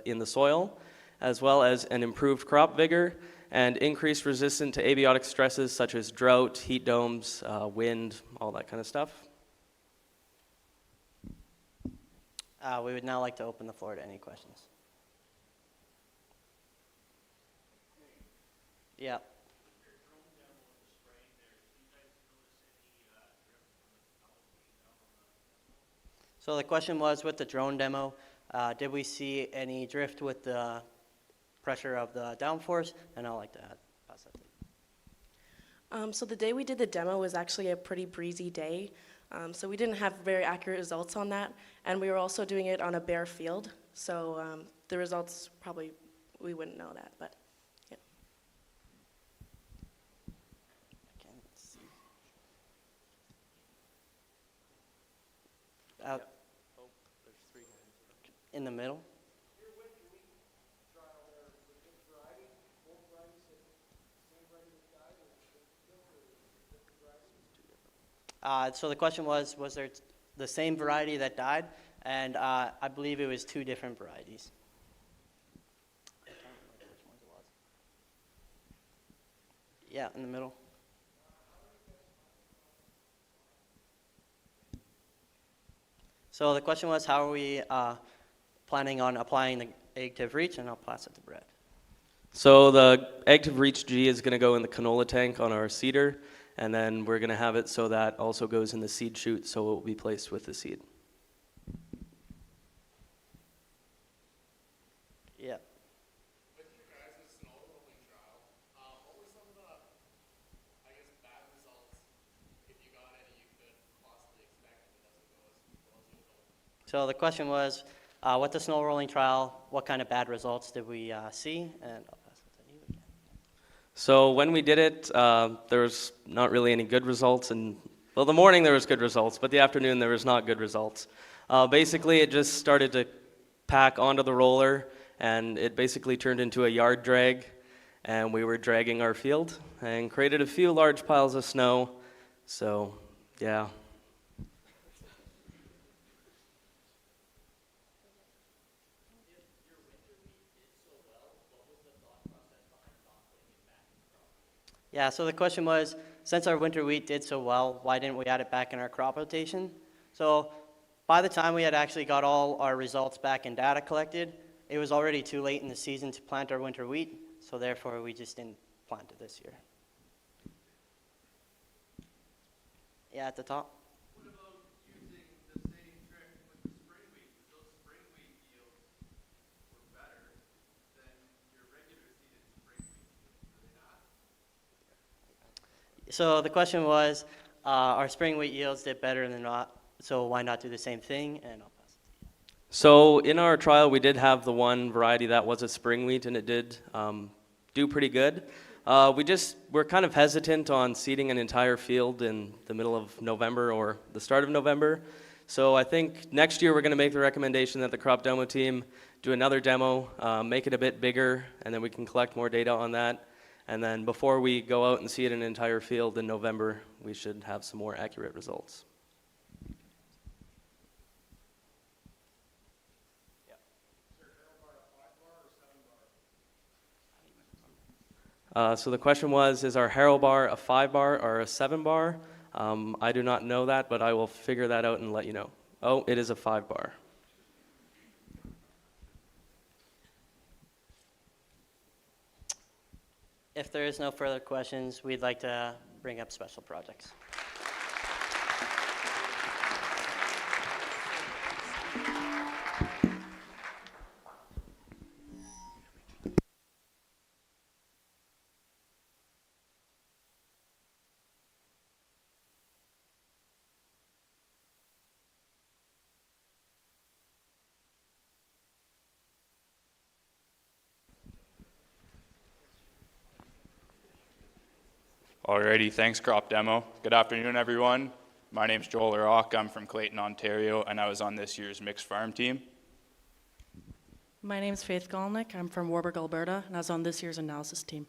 in the soil, as well as an improved crop vigor and increased resistance to abiotic stresses such as drought, heat domes, wind, all that kind of stuff. We would now like to open the floor to any questions. Yeah. So the question was, with the drone demo, did we see any drift with the pressure of the downforce? And I'd like to pass that to you. So the day we did the demo was actually a pretty breezy day. So we didn't have very accurate results on that. And we were also doing it on a bare field. So the results probably, we wouldn't know that, but yeah. I can't see. In the middle? So the question was there the same variety that died? And I believe it was 2 different varieties. I can't remember which ones it was. Yeah, in the middle. So the question was, how are we planning on applying the Active Reach? And I'll pass it to Brett. So the Active Reach G is going to go in the canola tank on our seeder, and then we're going to have it so that also goes in the seed chute, so it will be placed with the seed. Yeah. With your guys' snow rolling trial, what were some of the, I guess, bad results, if you got any, you could possibly expect if it doesn't go as well as you hope? So the question was, with the snow rolling trial, what kind of bad results did we see? And I'll pass it to you again. So when we did it, there was not really any good results. And well, the morning there was good results, but the afternoon there was not good results. Basically, it just started to pack onto the roller, and it basically turned into a yard drag. And we were dragging our field and created a few large piles of snow. So, yeah. Yeah, so the question was, since our winter wheat did so well, why didn't we add it back in our crop rotation? So by the time we had actually got all our results back and data collected, it was already too late in the season to plant our winter wheat, so therefore we just didn't plant it this year. Yeah, at the top. What about using the same trick with the spring wheat? Those spring wheat yields were better than your regular seeded spring wheat yields, were they not? So the question was, our spring wheat yields did better than not, so why not do the same thing? And I'll pass it to you. So in our trial, we did have the one variety that was a spring wheat, and it did do pretty good. We're kind of hesitant on seeding an entire field in the middle of November or the start of November. So I think next year we're going to make the recommendation that the crop demo team do another demo, make it a bit bigger, and then we can collect more data on that. And then before we go out and seed an entire field in November, we should have some more accurate results. So the question was, is our Harrow bar a 5-bar or a 7-bar? I do not know that, but I will figure that out and let you know. Oh, it is a 5-bar. If there is no further questions, we'd like to bring up special projects. Alrighty, thanks crop demo. Good afternoon, everyone. My name's Joel Rock. I'm from Clayton, Ontario, and I was on this year's mixed farm team. My name is Faith Golnick. I'm from Warburg, Alberta, and I was on this year's analysis team.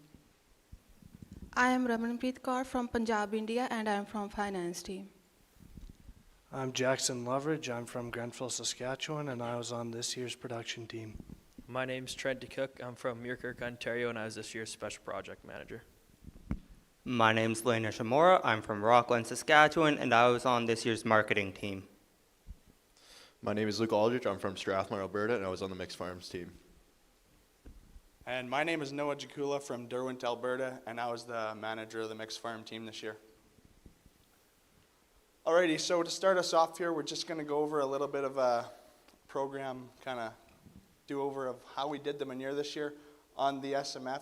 I am Ramanpreet Kaur from Punjab, India, and I am from finance team. I'm Jackson Loveridge. I'm from Grenfell, Saskatchewan, and I was on this year's production team. My name's Trent DeCook. I'm from Muirkirk, Ontario, and I was this year's special project manager. My name's Lena Shamora. I'm from Rockland, Saskatchewan, and I was on this year's marketing team. My name is Luke Aldrich. I'm from Strathmore, Alberta, and I was on the mixed farms team. And my name is Noah Jakula from Derwent, Alberta, and I was the manager of the mixed farm team this year. Alrighty, so to start us off here, we're just going to go over a little bit of a program kind of do-over of how we did the manure this year on the SMF.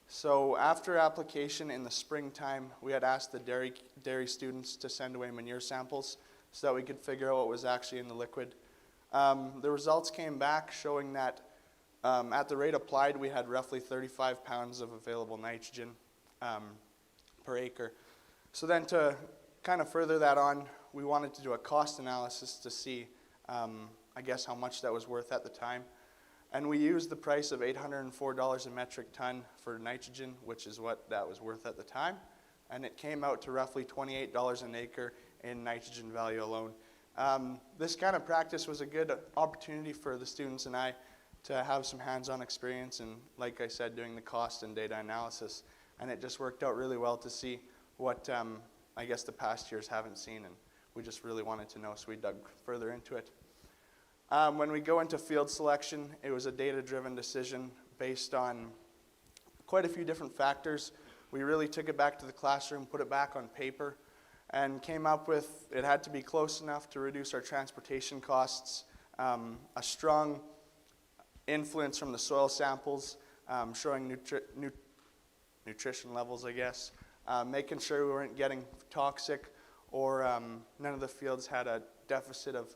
So after application in the springtime, we had asked the dairy students to send away manure samples so that we could figure out what was actually in the liquid. The results came back showing that at the rate applied, we had roughly 35 pounds of available nitrogen per acre. So then to kind of further that on, we wanted to do a cost analysis to see, I guess, how much that was worth at the time. And we used the price of $804 a metric ton for nitrogen, which is what that was worth at the time. And it came out to roughly $28 an acre in nitrogen value alone. This kind of practice was a good opportunity for the students and I to have some hands-on experience and, like I said, doing the cost and data analysis. And it just worked out really well to see what I guess the past years haven't seen, and we just really wanted to know, so we dug further into it. When we go into field selection, it was a data-driven decision based on quite a few different factors. We really took it back to the classroom, put it back on paper, and came up with it had to be close enough to reduce our transportation costs, a strong influence from the soil samples, showing nutrition levels, I guess, making sure we weren't getting toxic or none of the fields had a deficit of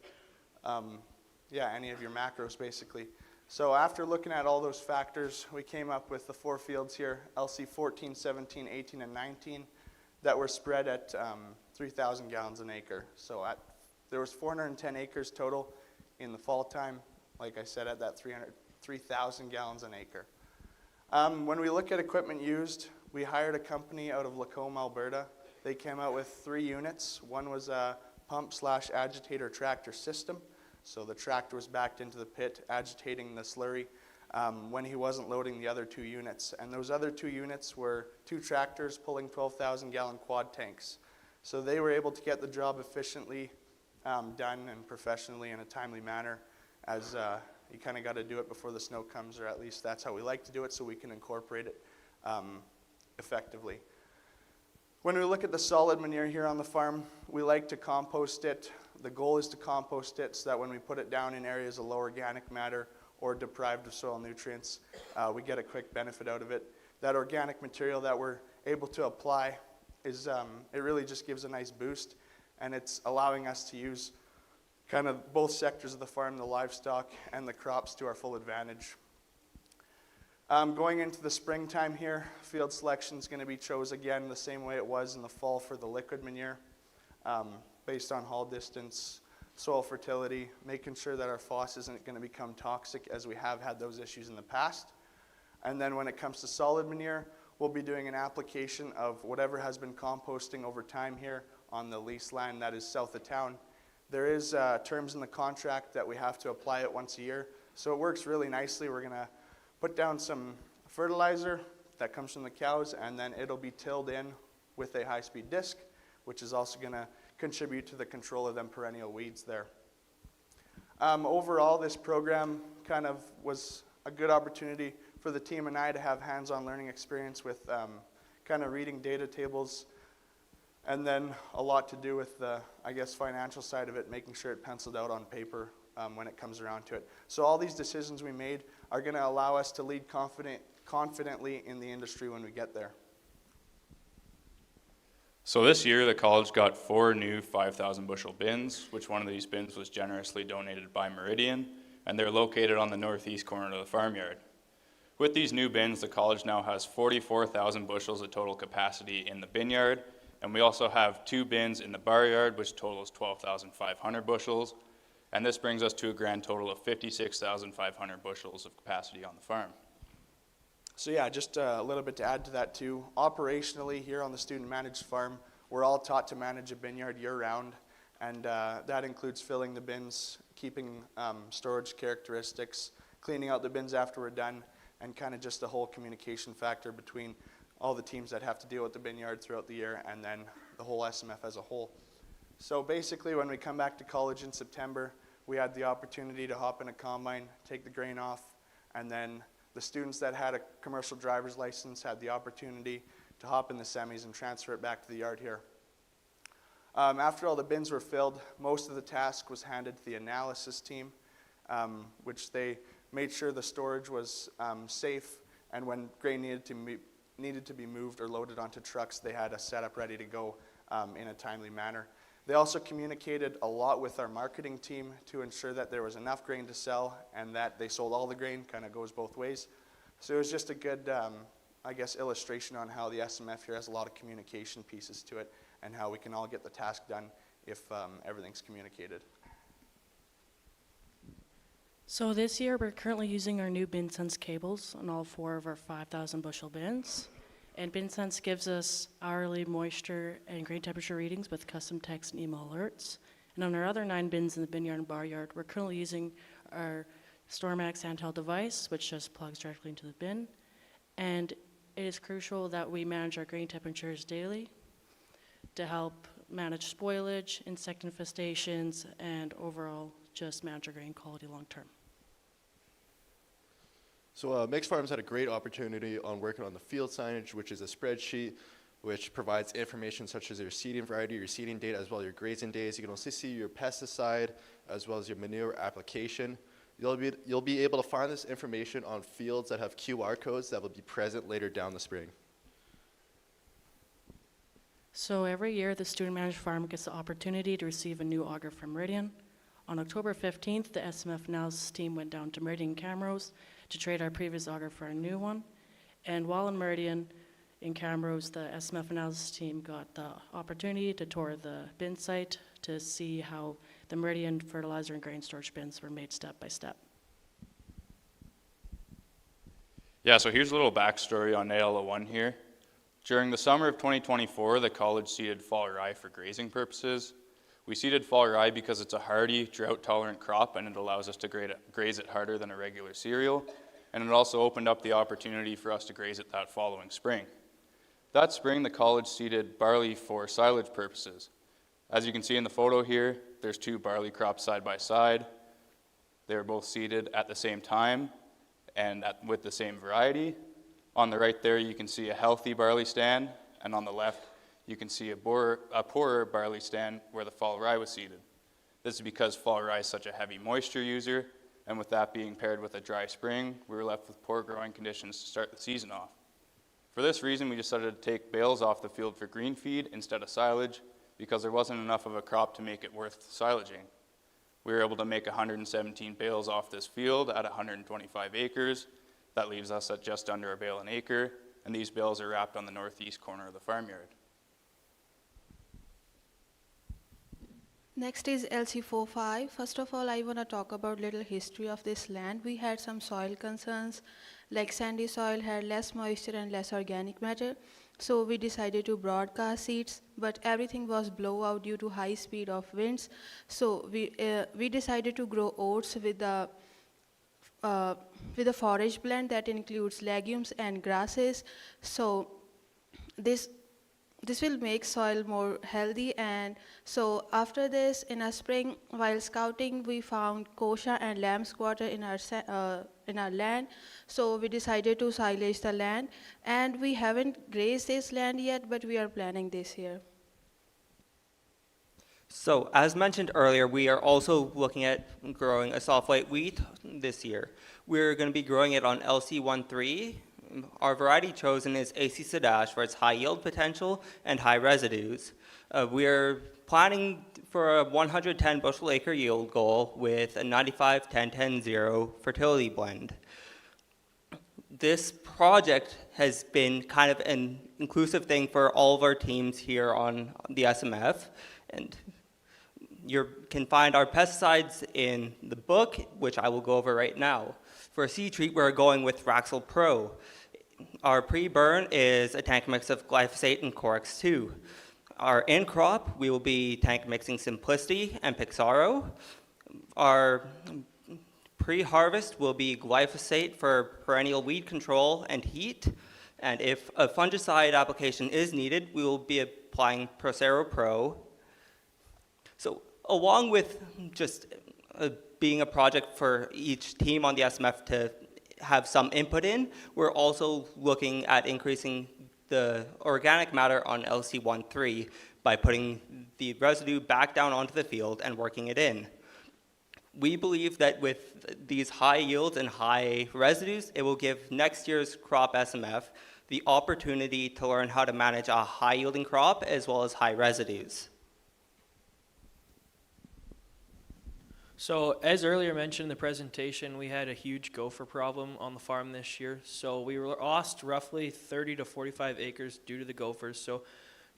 any of your macros, basically. So after looking at all those factors, we came up with the 4 fields here, LC 14, 17, 18, and 19, that were spread at 3,000 gallons an acre. So there was 410 acres total in the fall time, like I said, at that 3,000 gallons an acre. When we look at equipment used, we hired a company out of Lacombe, Alberta. They came out with 3 units. One was a pump/agitator tractor system. So the tractor was backed into the pit, agitating the slurry when he wasn't loading the other 2 units. And those other 2 units were 2 tractors pulling 12,000 gallon quad tanks. So they were able to get the job efficiently done and professionally in a timely manner, as you kind of got to do it before the snow comes, or at least that's how we like to do it, so we can incorporate it effectively. When we look at the solid manure here on the farm, we like to compost it. The goal is to compost it so that when we put it down in areas of low organic matter or deprived of soil nutrients, we get a quick benefit out of it. That organic material that we're able to apply is, it really just gives a nice boost, and it's allowing us to use kind of both sectors of the farm, the livestock and the crops, to our full advantage. Going into the springtime here, field selection is going to be chose again the same way it was in the fall for the liquid manure, based on haul distance, soil fertility, making sure that our phos isn't going to become toxic, as we have had those issues in the past. And then when it comes to solid manure, we'll be doing an application of whatever has been composting over time here on the leased land that is south of town. There is terms in the contract that we have to apply it once a year, so it works really nicely. We're going to put down some fertilizer that comes from the cows, and then it'll be tilled in with a high-speed disc, which is also going to contribute to the control of them perennial weeds there. Overall, this program kind of was a good opportunity for the team and I to have hands-on learning experience with kind of reading data tables, And then a lot to do with the, I guess, financial side of it, making sure it penciled out on paper when it comes around to it. So all these decisions we made are going to allow us to lead confidently in the industry when we get there. So this year, the college got 4 new 5,000 bushel bins, which one of these bins was generously donated by Meridian, and they're located on the northeast corner of the farmyard. With these new bins, the college now has 44,000 bushels of total capacity in the bin yard, and we also have 2 bins in the bar yard, which totals 12,500 bushels, and this brings us to a grand total of 56,500 bushels of capacity on the farm. So yeah, just a little bit to add to that too. Operationally, here on the student-managed farm, we're all taught to manage a bin yard year-round, and that includes filling the bins, keeping storage characteristics, cleaning out the bins after we're done, and kind of just the whole communication factor between all the teams that have to deal with the bin yard throughout the year, and then the whole SMF as a whole. So basically, when we come back to college in September, we had the opportunity to hop in a combine, take the grain off, and then the students that had a commercial driver's license had the opportunity to hop in the semis and transfer it back to the yard here. After all the bins were filled, most of the task was handed to the analysis team, which they made sure the storage was safe, and when grain needed to be moved or loaded onto trucks, they had a setup ready to go in a timely manner. They also communicated a lot with our marketing team to ensure that there was enough grain to sell and that they sold all the grain, kind of goes both ways. So it was just a good, I guess, illustration on how the SMF here has a lot of communication pieces to it and how we can all get the task done if everything's communicated. So this year, we're currently using our new BinSense cables on all 4 of our 5,000 bushel bins. And BinSense gives us hourly moisture and grain temperature readings with custom text and email alerts. And on our other 9 bins in the bin yard and bar yard, we're currently using our StormX handheld device, which just plugs directly into the bin. And it is crucial that we manage our grain temperatures daily to help manage spoilage, insect infestations, and overall just manage our grain quality long term. So Mixed Farms had a great opportunity on working on the field signage, which is a spreadsheet which provides information such as your seeding variety, your seeding date, as well as your grazing days. You can also see your pesticide as well as your manure application. You'll be able to find this information on fields that have QR codes that will be present later down the spring. So every year, the student-managed farm gets the opportunity to receive a new auger from Meridian. On October 15th, the SMF analysis team went down to Meridian Camrose to trade our previous auger for a new one. And while in Meridian, in Camrose, the SMF analysis team got the opportunity to tour the bin site to see how the Meridian fertilizer and grain storage bins were made step by step. Yeah, so here's a little backstory on AL01 here. During the summer of 2024, the college seeded fall rye for grazing purposes. We seeded fall rye because it's a hardy, drought-tolerant crop and it allows us to graze it harder than a regular cereal. And it also opened up the opportunity for us to graze it that following spring. That spring, the college seeded barley for silage purposes. As you can see in the photo here, there's 2 barley crops side by side. They were both seeded at the same time and with the same variety. On the right there, you can see a healthy barley stand, and on the left, you can see a poorer barley stand where the fall rye was seeded. This is because fall rye is such a heavy moisture user, and with that being paired with a dry spring, we were left with poor growing conditions to start the season off. For this reason, we decided to take bales off the field for green feed instead of silage, because there wasn't enough of a crop to make it worth silaging. We were able to make 117 bales off this field at 125 acres. That leaves us at just under a bale an acre, and these bales are wrapped on the northeast corner of the farmyard. Next is LC45. First of all, I want to talk about little history of this land. We had some soil concerns, like sandy soil had less moisture and less organic matter. So we decided to broadcast seeds, but everything was blowout due to high speed of winds. So we decided to grow oats with a forage blend that includes legumes and grasses. So this will make soil more healthy. And so after this, in a spring, while scouting, we found kochia and lamb squatter in our land. So we decided to silage the land, and we haven't grazed this land yet, but we are planning this year. So, as mentioned earlier, we are also looking at growing a soft white wheat this year. We're going to be growing it on LC13. Our variety chosen is AC Silage for its high yield potential and high residues. We're planning for a 110 bushel acre yield goal with a 95-10-10-0 fertility blend. This project has been kind of an inclusive thing for all of our teams here on the SMF, and you can find our pesticides in the book, which I will go over right now. For a seed treat, we're going with Raxil Pro. Our pre-burn is a tank mix of glyphosate and Corex 2. Our in-crop, we will be tank mixing Simplicity and Pixaro. Our pre-harvest will be glyphosate for perennial weed control and heat. And if a fungicide application is needed, we will be applying Procero Pro. So along with just being a project for each team on the SMF to have some input in, we're also looking at increasing the organic matter on LC13 by putting the residue back down onto the field and working it in. We believe that with these high yields and high residues, it will give next year's crop SMF the opportunity to learn how to manage a high yielding crop as well as high residues. So as earlier mentioned in the presentation, we had a huge gopher problem on the farm this year. So we lost roughly 30 to 45 acres due to the gophers. So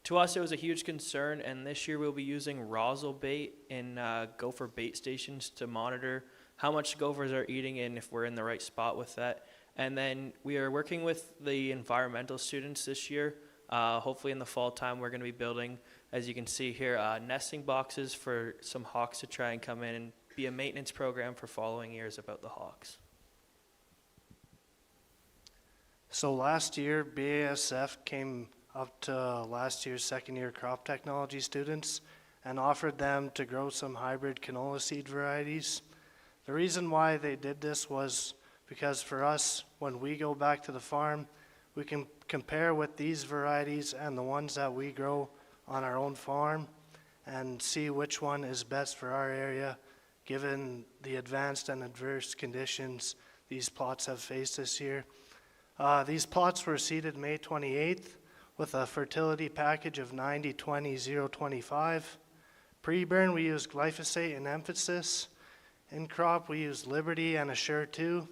to us, it was a huge concern, and this year we'll be using rosin bait in gopher bait stations to monitor how much gophers are eating and if we're in the right spot with that. And then we are working with the environmental students this year. Hopefully in the fall time, we're going to be building, as you can see here, nesting boxes for some hawks to try and come in and be a maintenance program for following years about the hawks. So last year, BASF came up to last year's second year crop technology students and offered them to grow some hybrid canola seed varieties. The reason why they did this was because for us, when we go back to the farm, we can compare with these varieties and the ones that we grow on our own farm and see which one is best for our area given the advanced and adverse conditions these plots have faced this year. These plots were seeded May 28th with a fertility package of 90-20-025. Pre-burn, we used glyphosate and emphasis. In crop, we used Liberty and Assure 2.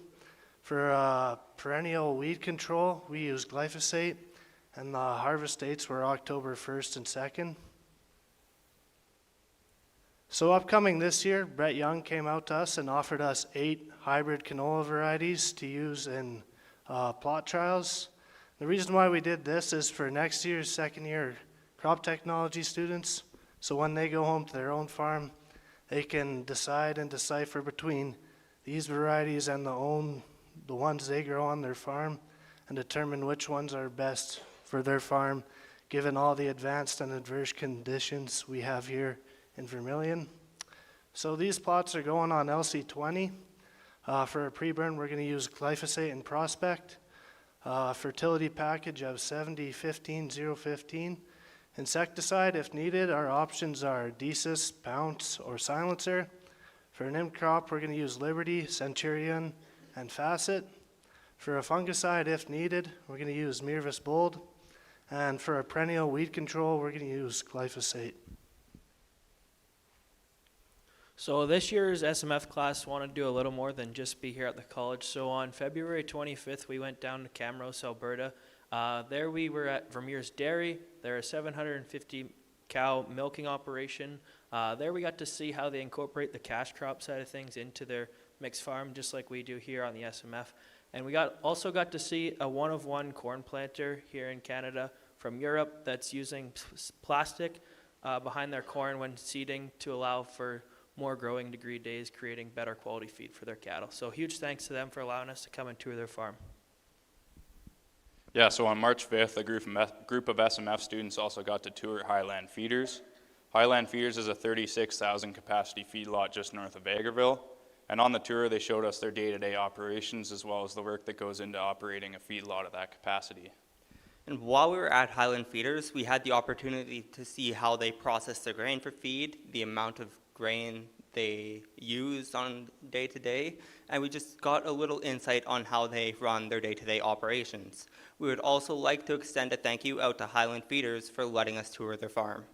For perennial weed control, we used glyphosate, and the harvest dates were October 1st and 2nd. So upcoming this year, Brett Young came out to us and offered us 8 hybrid canola varieties to use in plot trials. The reason why we did this is for next year's second year crop technology students, so when they go home to their own farm, they can decide and decipher between these varieties and the ones they grow on their farm and determine which ones are best for their farm given all the advanced and adverse conditions we have here in Vermilion. So these plots are going on LC20. For a pre-burn, we're going to use glyphosate and Prospect. Fertility package of 70-15-015. Insecticide, if needed, our options are Desis, Pounce, or Silencer. For an in-crop, we're going to use Liberty, Centurion, and Facet. For a fungicide, if needed, we're going to use Mirvis Bold. And for a perennial weed control, we're going to use glyphosate. So this year's SMF class wanted to do a little more than just be here at the college. So on February 25th, we went down to Camrose, Alberta. There we were at Vermeer's Dairy. They're a 750 cow milking operation. There we got to see how they incorporate the cash crop side of things into their mixed farm, just like we do here on the SMF. And we also got to see a one-of-one corn planter here in Canada from Europe that's using plastic behind their corn when seeding to allow for more growing degree days, creating better quality feed for their cattle. So huge thanks to them for allowing us to come and tour their farm. Yeah, so on March 5th, a group of SMF students also got to tour Highland Feeders. Highland Feeders is a 36,000 capacity feedlot just north of Agerville. And on the tour, they showed us their day-to-day operations as well as the work that goes into operating a feedlot of that capacity. And while we were at Highland Feeders, we had the opportunity to see how they process their grain for feed, the amount of grain they use on day to day, and we just got a little insight on how they run their day-to-day operations. We would also like to extend a thank you out to Highland Feeders for letting us tour their farm.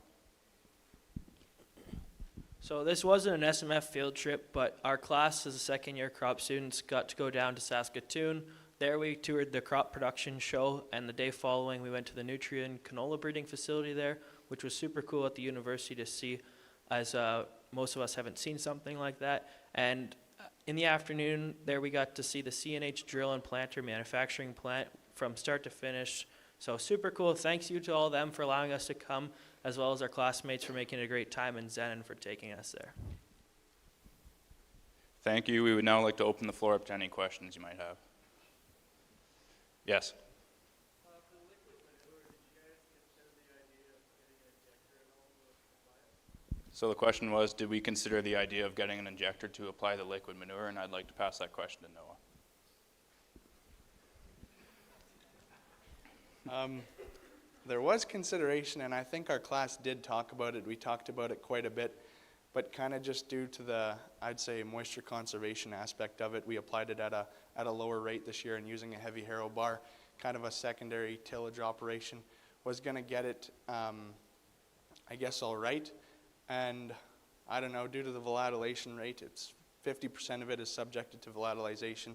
So this wasn't an SMF field trip, but our class as a second-year crop students got to go down to Saskatoon. There we toured the crop production show, and the day following we went to the nutrient canola breeding facility there, which was super cool at the university to see, as most of us haven't seen something like that. And in the afternoon, there we got to see the CNH drill and planter manufacturing plant from start to finish. So super cool. Thanks you to all of them for allowing us to come, as well as our classmates for making it a great time, and Zenon for taking us there. Thank you. We would now like to open the floor up to any questions you might have. Yes. So the question was, did we consider the idea of getting an injector to apply the liquid manure? And I'd like to pass that question to Noah. There was consideration, and I think our class did talk about it. We talked about it quite a bit, but kind of just due to the, I'd say, moisture conservation aspect of it, we applied it at a lower rate this year, and using a heavy harrow bar, kind of a secondary tillage operation, was going to get it, I guess, all right. And I don't know, due to the volatilization rate, it's 50% of it is subjected to volatilization,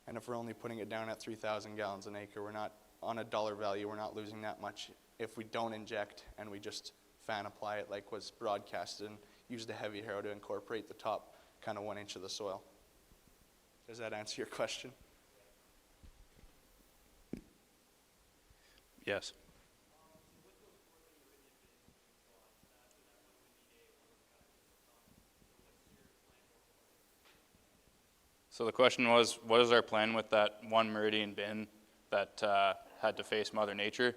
and if we're only putting it down at 3,000 gallons an acre, we're not, on a dollar value, we're not losing that much if we don't inject and we just fan apply it like was broadcasted and use the heavy harrow to incorporate the top kind of 1 inch of the soil. Does that answer your question? Yes. So the question was, what is our plan with that one Meridian bin that had to face Mother Nature?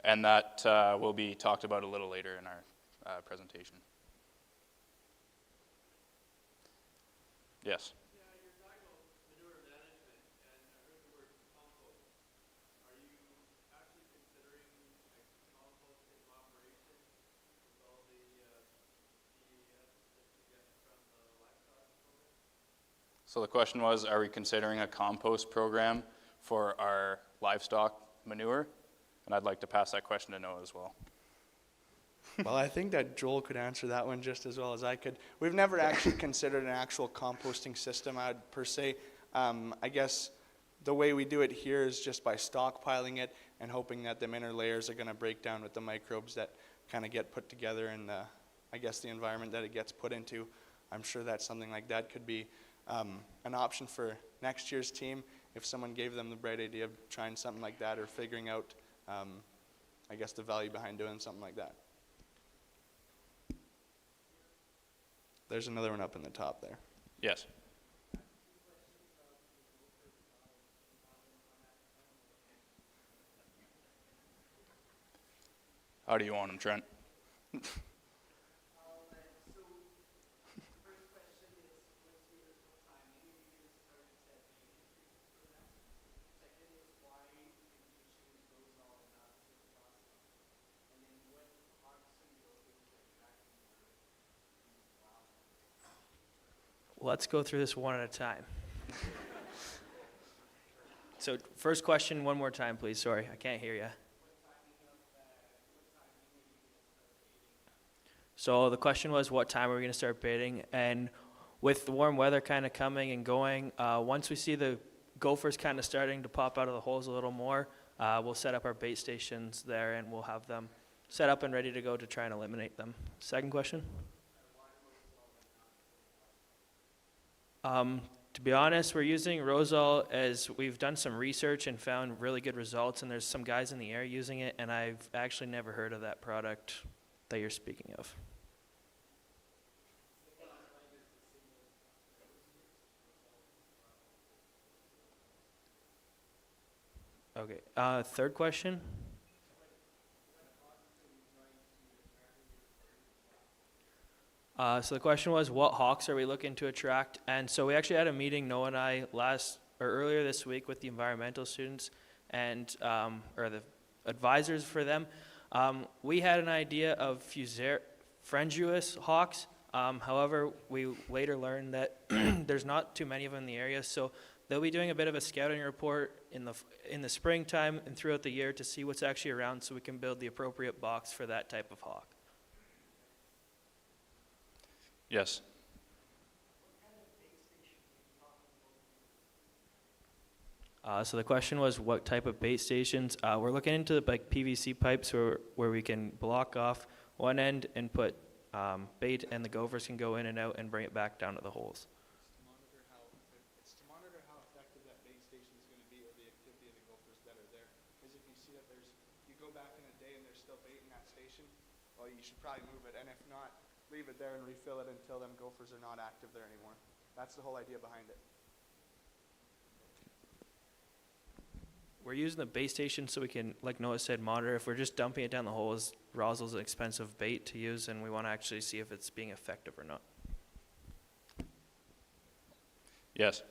And that will be talked about a little later in our presentation. Yes. So the question was, are we considering a compost program for our livestock manure? And I'd like to pass that question to Noah as well. Well, I think that Joel could answer that one just as well as I could. We've never actually considered an actual composting system per se. I guess the way we do it here is just by stockpiling it and hoping that the inner layers are going to break down with the microbes that kind of get put together in the, I guess, the environment that it gets put into. I'm sure that something like that could be an option for next year's team if someone gave them the bright idea of trying something like that or figuring out, I guess, the value behind doing something like that. There's another one up in the top there. Yes. How do you want them, Trent? Let's go through this one at a time. So first question one more time, please. Sorry, I can't hear you. So the question was, what time are we going to start baiting? And with the warm weather kind of coming and going, once we see the gophers kind of starting to pop out of the holes a little more, we'll set up our bait stations there and we'll have them set up and ready to go to try and eliminate them. Second question? To be honest, we're using Rosal as we've done some research and found really good results, and there's some guys in the area using it, and I've actually never heard of that product that you're speaking of. Okay, third question? So the question was, what hawks are we looking to attract? And so we actually had a meeting, Noah and I, earlier this week with the environmental students and or the advisors for them. We had an idea of Frangulus hawks. However, we later learned that there's not too many of them in the area, so they'll be doing a bit of a scouting report in the springtime and throughout the year to see what's actually around so we can build the appropriate box for that type of hawk. Yes. So the question was what type of bait stations. We're looking into like PVC pipes where we can block off one end and put bait, and the gophers can go in and out and bring it back down to the holes. It's to monitor how effective that bait station is going to be, or the activity of the gophers that are there. Because if you see that you go back in a day and there's still bait in that station, well, you should probably move it. And if not, leave it there and refill it until them gophers are not active there anymore. That's the whole idea behind it. We're using the bait station so we can, like Noah said, monitor. If we're just dumping it down the holes, Rosel's an expensive bait to use, and we want to actually see if it's being effective or not. Yes.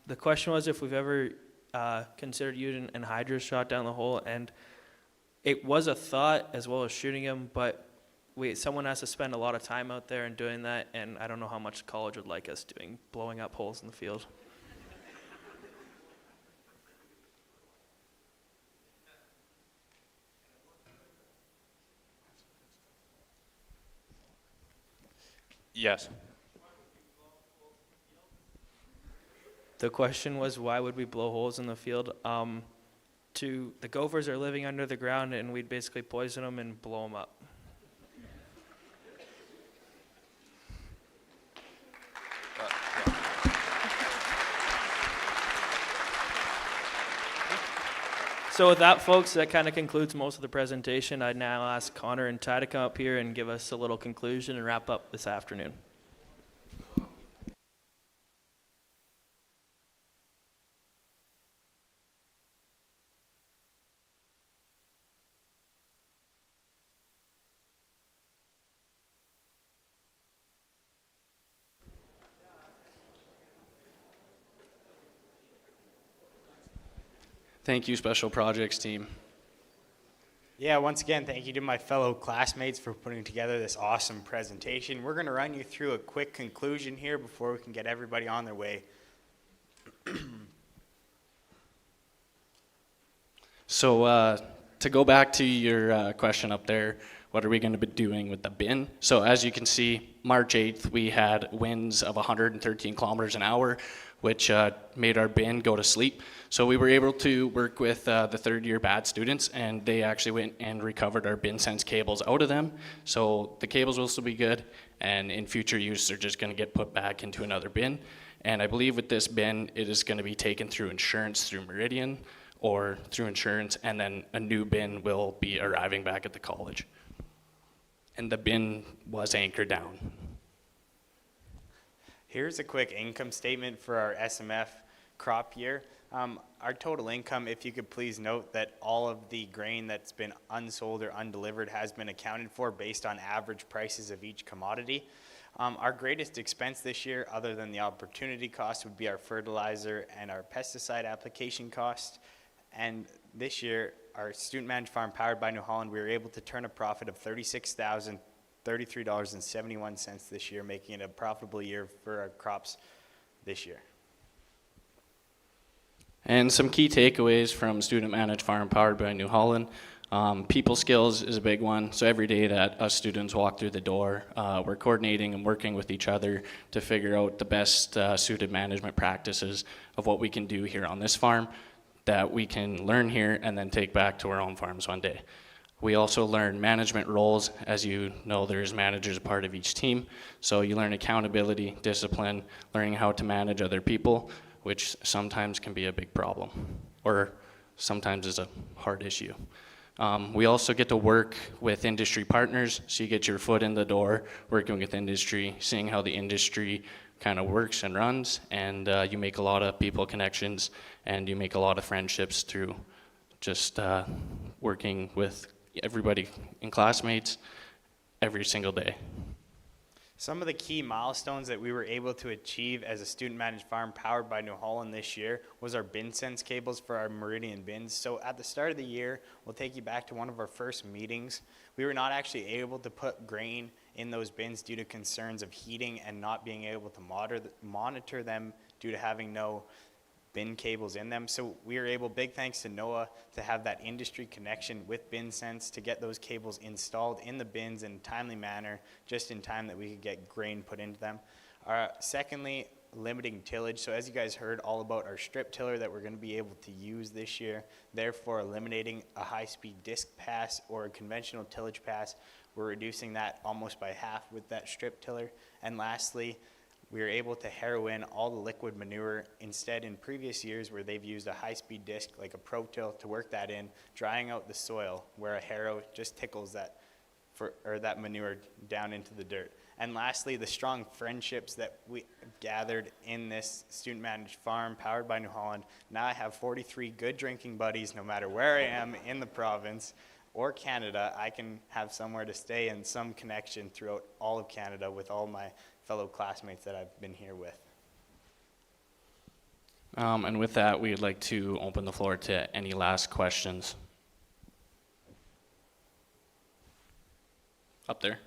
The question was if we've ever considered using an hydro shot down the hole, and it was a thought as well as shooting them, but someone has to spend a lot of time out there and doing that, and I don't know how much college would like us doing, blowing up holes in the field. Yes. The question was, why would we blow holes in the field? The gophers are living under the ground, and we'd basically poison them and blow them up. So with that, folks, that kind of concludes most of the presentation. I'd now ask Connor and Ty to come up here and give us a little conclusion and wrap up this afternoon. Thank you, Special Projects team. Yeah, once again, thank you to my fellow classmates for putting together this awesome presentation. We're going to run you through a quick conclusion here before we can get everybody on their way. So to go back to your question up there, what are we going to be doing with the bin? So as you can see, March 8th, we had winds of 113 kilometers an hour, which made our bin go to sleep. So we were able to work with the third-year BAD students, and they actually went and recovered our bin sense cables out of them. So the cables will still be good, and in future use, they're just going to get put back into another bin. And I believe with this bin, it is going to be taken through insurance through Meridian or through insurance, and then a new bin will be arriving back at the college. And the bin was anchored down. Here's a quick income statement for our SMF crop year. Our total income, if you could please note that all of the grain that's been unsold or undelivered has been accounted for based on average prices of each commodity. Our greatest expense this year, other than the opportunity cost, would be our fertilizer and our pesticide application cost. And this year, our student managed farm powered by New Holland, we were able to turn a profit of $36,033.71 this year, making it a profitable year for our crops this year. And some key takeaways from Student Managed Farm powered by New Holland. People skills is a big one. So every day that us students walk through the door, we're coordinating and working with each other to figure out the best suited management practices of what we can do here on this farm that we can learn here and then take back to our own farms one day. We also learn management roles. As you know, there's managers a part of each team. So you learn accountability, discipline, learning how to manage other people, which sometimes can be a big problem or sometimes is a hard issue. We also get to work with industry partners, so you get your foot in the door, working with industry, seeing how the industry kind of works and runs, and you make a lot of people connections, and you make a lot of friendships through just working with everybody and classmates every single day. Some of the key milestones that we were able to achieve as a student-managed farm powered by New Holland this year was our bin sense cables for our Meridian bins. So at the start of the year, we'll take you back to one of our first meetings. We were not actually able to put grain in those bins due to concerns of heating and not being able to monitor them due to having no bin cables in them. So we were able, big thanks to Noah, to have that industry connection with BinSense to get those cables installed in the bins in a timely manner, just in time that we could get grain put into them. Secondly, limiting tillage. So as you guys heard all about our strip tiller that we're going to be able to use this year, therefore eliminating a high-speed disc pass or a conventional tillage pass, we're reducing that almost by half with that strip tiller. And lastly, we were able to harrow in all the liquid manure. Instead, in previous years where they've used a high-speed disc like a Pro-Till to work that in, drying out the soil, where a harrow just tickles that manure down into the dirt. And lastly, the strong friendships that we gathered in this student-managed farm powered by New Holland. Now I have 43 good drinking buddies no matter where I am in the province or Canada. I can have somewhere to stay and some connection throughout all of Canada with all my fellow classmates that I've been here with. And with that, we'd like to open the floor to any last questions. Up there.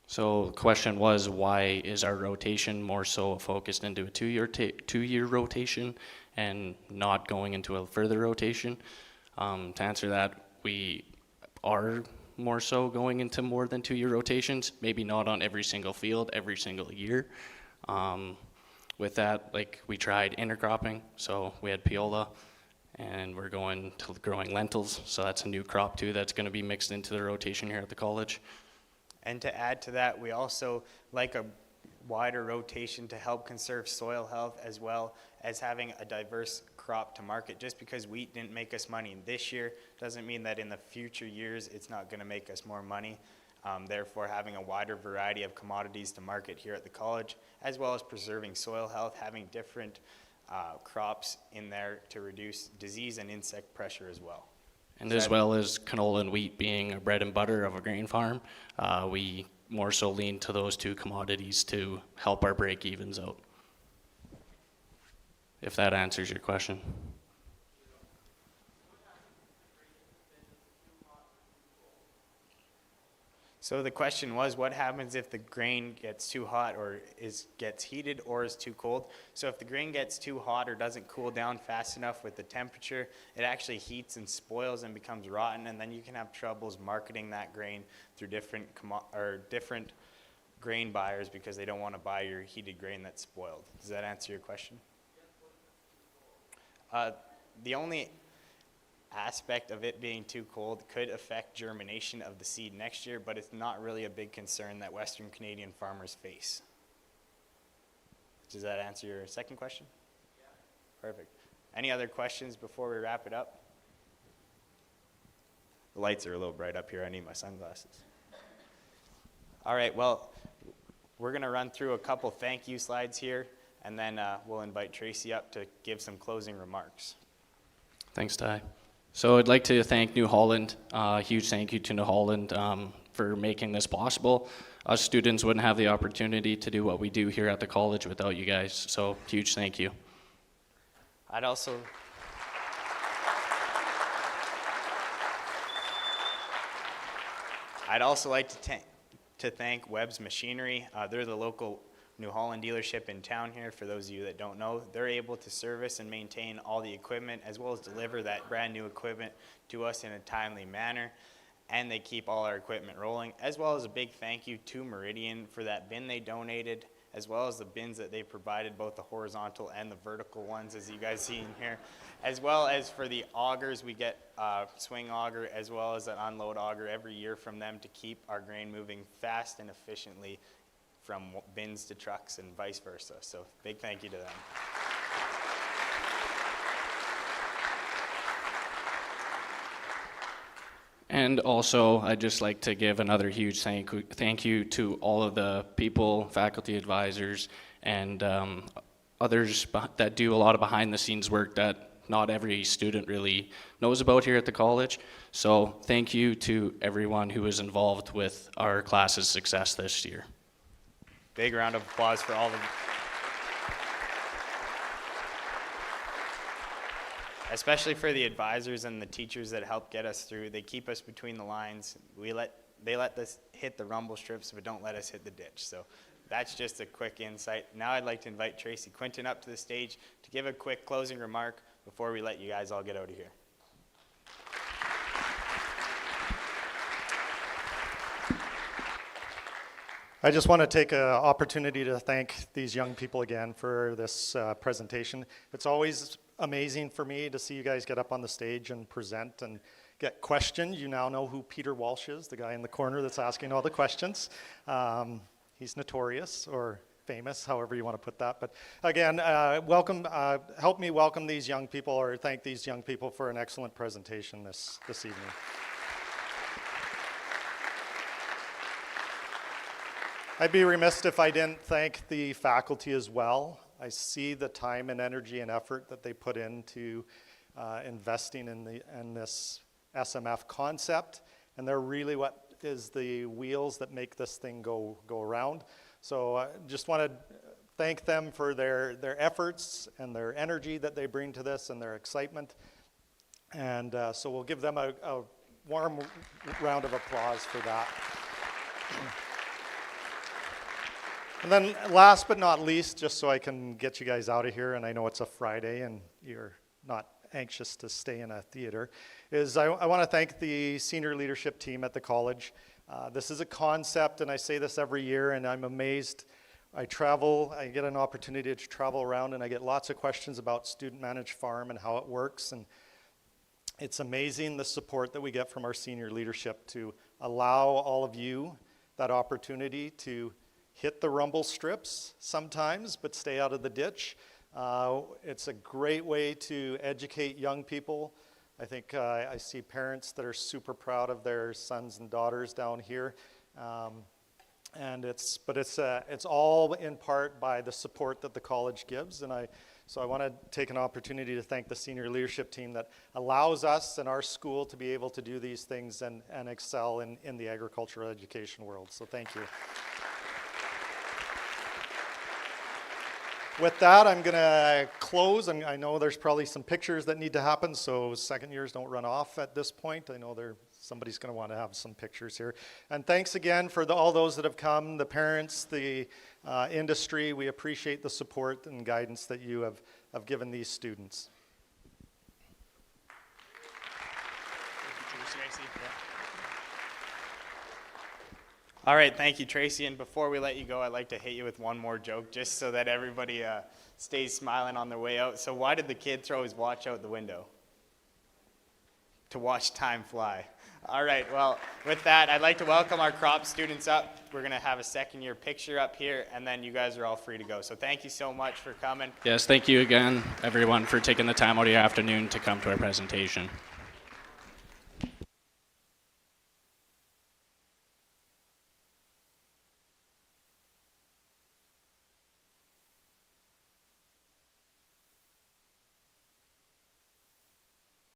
So the question was, why is our rotation more so focused into a two-year rotation and not going into a further rotation? To answer that, we are more so going into more than 2-year rotations, maybe not on every single field, every single year. With that, like, we tried intercropping, so we had Piola, and we're going to growing lentils, so that's a new crop too that's going to be mixed into the rotation here at the college. And to add to that, we also like a wider rotation to help conserve soil health, as well as having a diverse crop to market. Just because wheat didn't make us money this year doesn't mean that in the future years it's not going to make us more money. Therefore, having a wider variety of commodities to market here at the college, as well as preserving soil health, having different crops in there to reduce disease and insect pressure as well. And as well as canola and wheat being a bread and butter of a grain farm, we more so lean to those two commodities to help our break-evens out. If that answers your question. So the question was, what happens if the grain gets too hot or gets heated or is too cold? So if the grain gets too hot or doesn't cool down fast enough with the temperature, it actually heats and spoils and becomes rotten, and then you can have troubles marketing that grain through different grain buyers because they don't want to buy your heated grain that's spoiled. Does that answer your question? The only aspect of it being too cold could affect germination of the seed next year, but it's not really a big concern that Western Canadian farmers face. Does that answer your second question? Yeah. Perfect. Any other questions before we wrap it up? The lights are a little bright up here. I need my sunglasses. All right, well, we're going to run through a couple thank you slides here, and then we'll invite Tracy up to give some closing remarks. Thanks, Ty. So I'd like to thank New Holland, huge thank you to New Holland for making this possible. Us students wouldn't have the opportunity to do what we do here at the college without you guys, so huge thank you. I'd also like to thank Webb's Machinery. They're the local New Holland dealership in town here. For those of you that don't know, they're able to service and maintain all the equipment as well as deliver that brand new equipment to us in a timely manner, and they keep all our equipment rolling. As well as a big thank you to Meridian for that bin they donated, as well as the bins that they provided, both the horizontal and the vertical ones, as you guys see in here, as well as for the augers. We get a swing auger as well as an unload auger every year from them to keep our grain moving fast and efficiently from bins to trucks and vice versa. So big thank you to them. And also, I'd just like to give another huge thank you to all of the people, faculty advisors, and others that do a lot of behind-the-scenes work that not every student really knows about here at the college. So thank you to everyone who was involved with our class's success this year. Big round of applause for all of you. Especially for the advisors and the teachers that help get us through. They keep us between the lines. They let us hit the rumble strips, but don't let us hit the ditch. So that's just a quick insight. Now I'd like to invite Tracy Quinton up to the stage to give a quick closing remark before we let you guys all get out of here. I just want to take an opportunity to thank these young people again for this presentation. It's always amazing for me to see you guys get up on the stage and present and get questioned. You now know who Peter Walsh is, the guy in the corner that's asking all the questions. He's notorious or famous, however you want to put that. But again, welcome, help me welcome these young people, or thank these young people for an excellent presentation this evening. I'd be remiss if I didn't thank the faculty as well. I see the time and energy and effort that they put into investing in this SMF concept, and they're really what is the wheels that make this thing go around. So I just want to thank them for their efforts and their energy that they bring to this and their excitement. And so we'll give them a warm round of applause for that. And then last but not least, just so I can get you guys out of here, and I know it's a Friday and you're not anxious to stay in a theater, is I want to thank the senior leadership team at the college. This is a concept, and I say this every year, and I'm amazed. I get an opportunity to travel around, and I get lots of questions about student-managed farm and how it works, and it's amazing the support that we get from our senior leadership to allow all of you that opportunity to hit the rumble strips sometimes, but stay out of the ditch. It's a great way to educate young people. I think I see parents that are super proud of their sons and daughters down here. And it's all in part by the support that the college gives. So I want to take an opportunity to thank the senior leadership team that allows us and our school to be able to do these things and excel in the agricultural education world. So thank you. With that, I'm going to close. I know there's probably some pictures that need to happen, so second years don't run off at this point. I know somebody's going to want to have some pictures here. And thanks again for all those that have come, the parents, the industry. We appreciate the support and guidance that you have given these students. All right, thank you, Tracy. And before we let you go, I'd like to hit you with one more joke, just so that everybody stays smiling on their way out. So why did the kid throw his watch out the window? To watch time fly. All right, well, with that, I'd like to welcome our crop students up. We're going to have a second-year picture up here, and then you guys are all free to go. So thank you so much for coming. Yes, thank you again, everyone, for taking the time out of your afternoon to come to our presentation.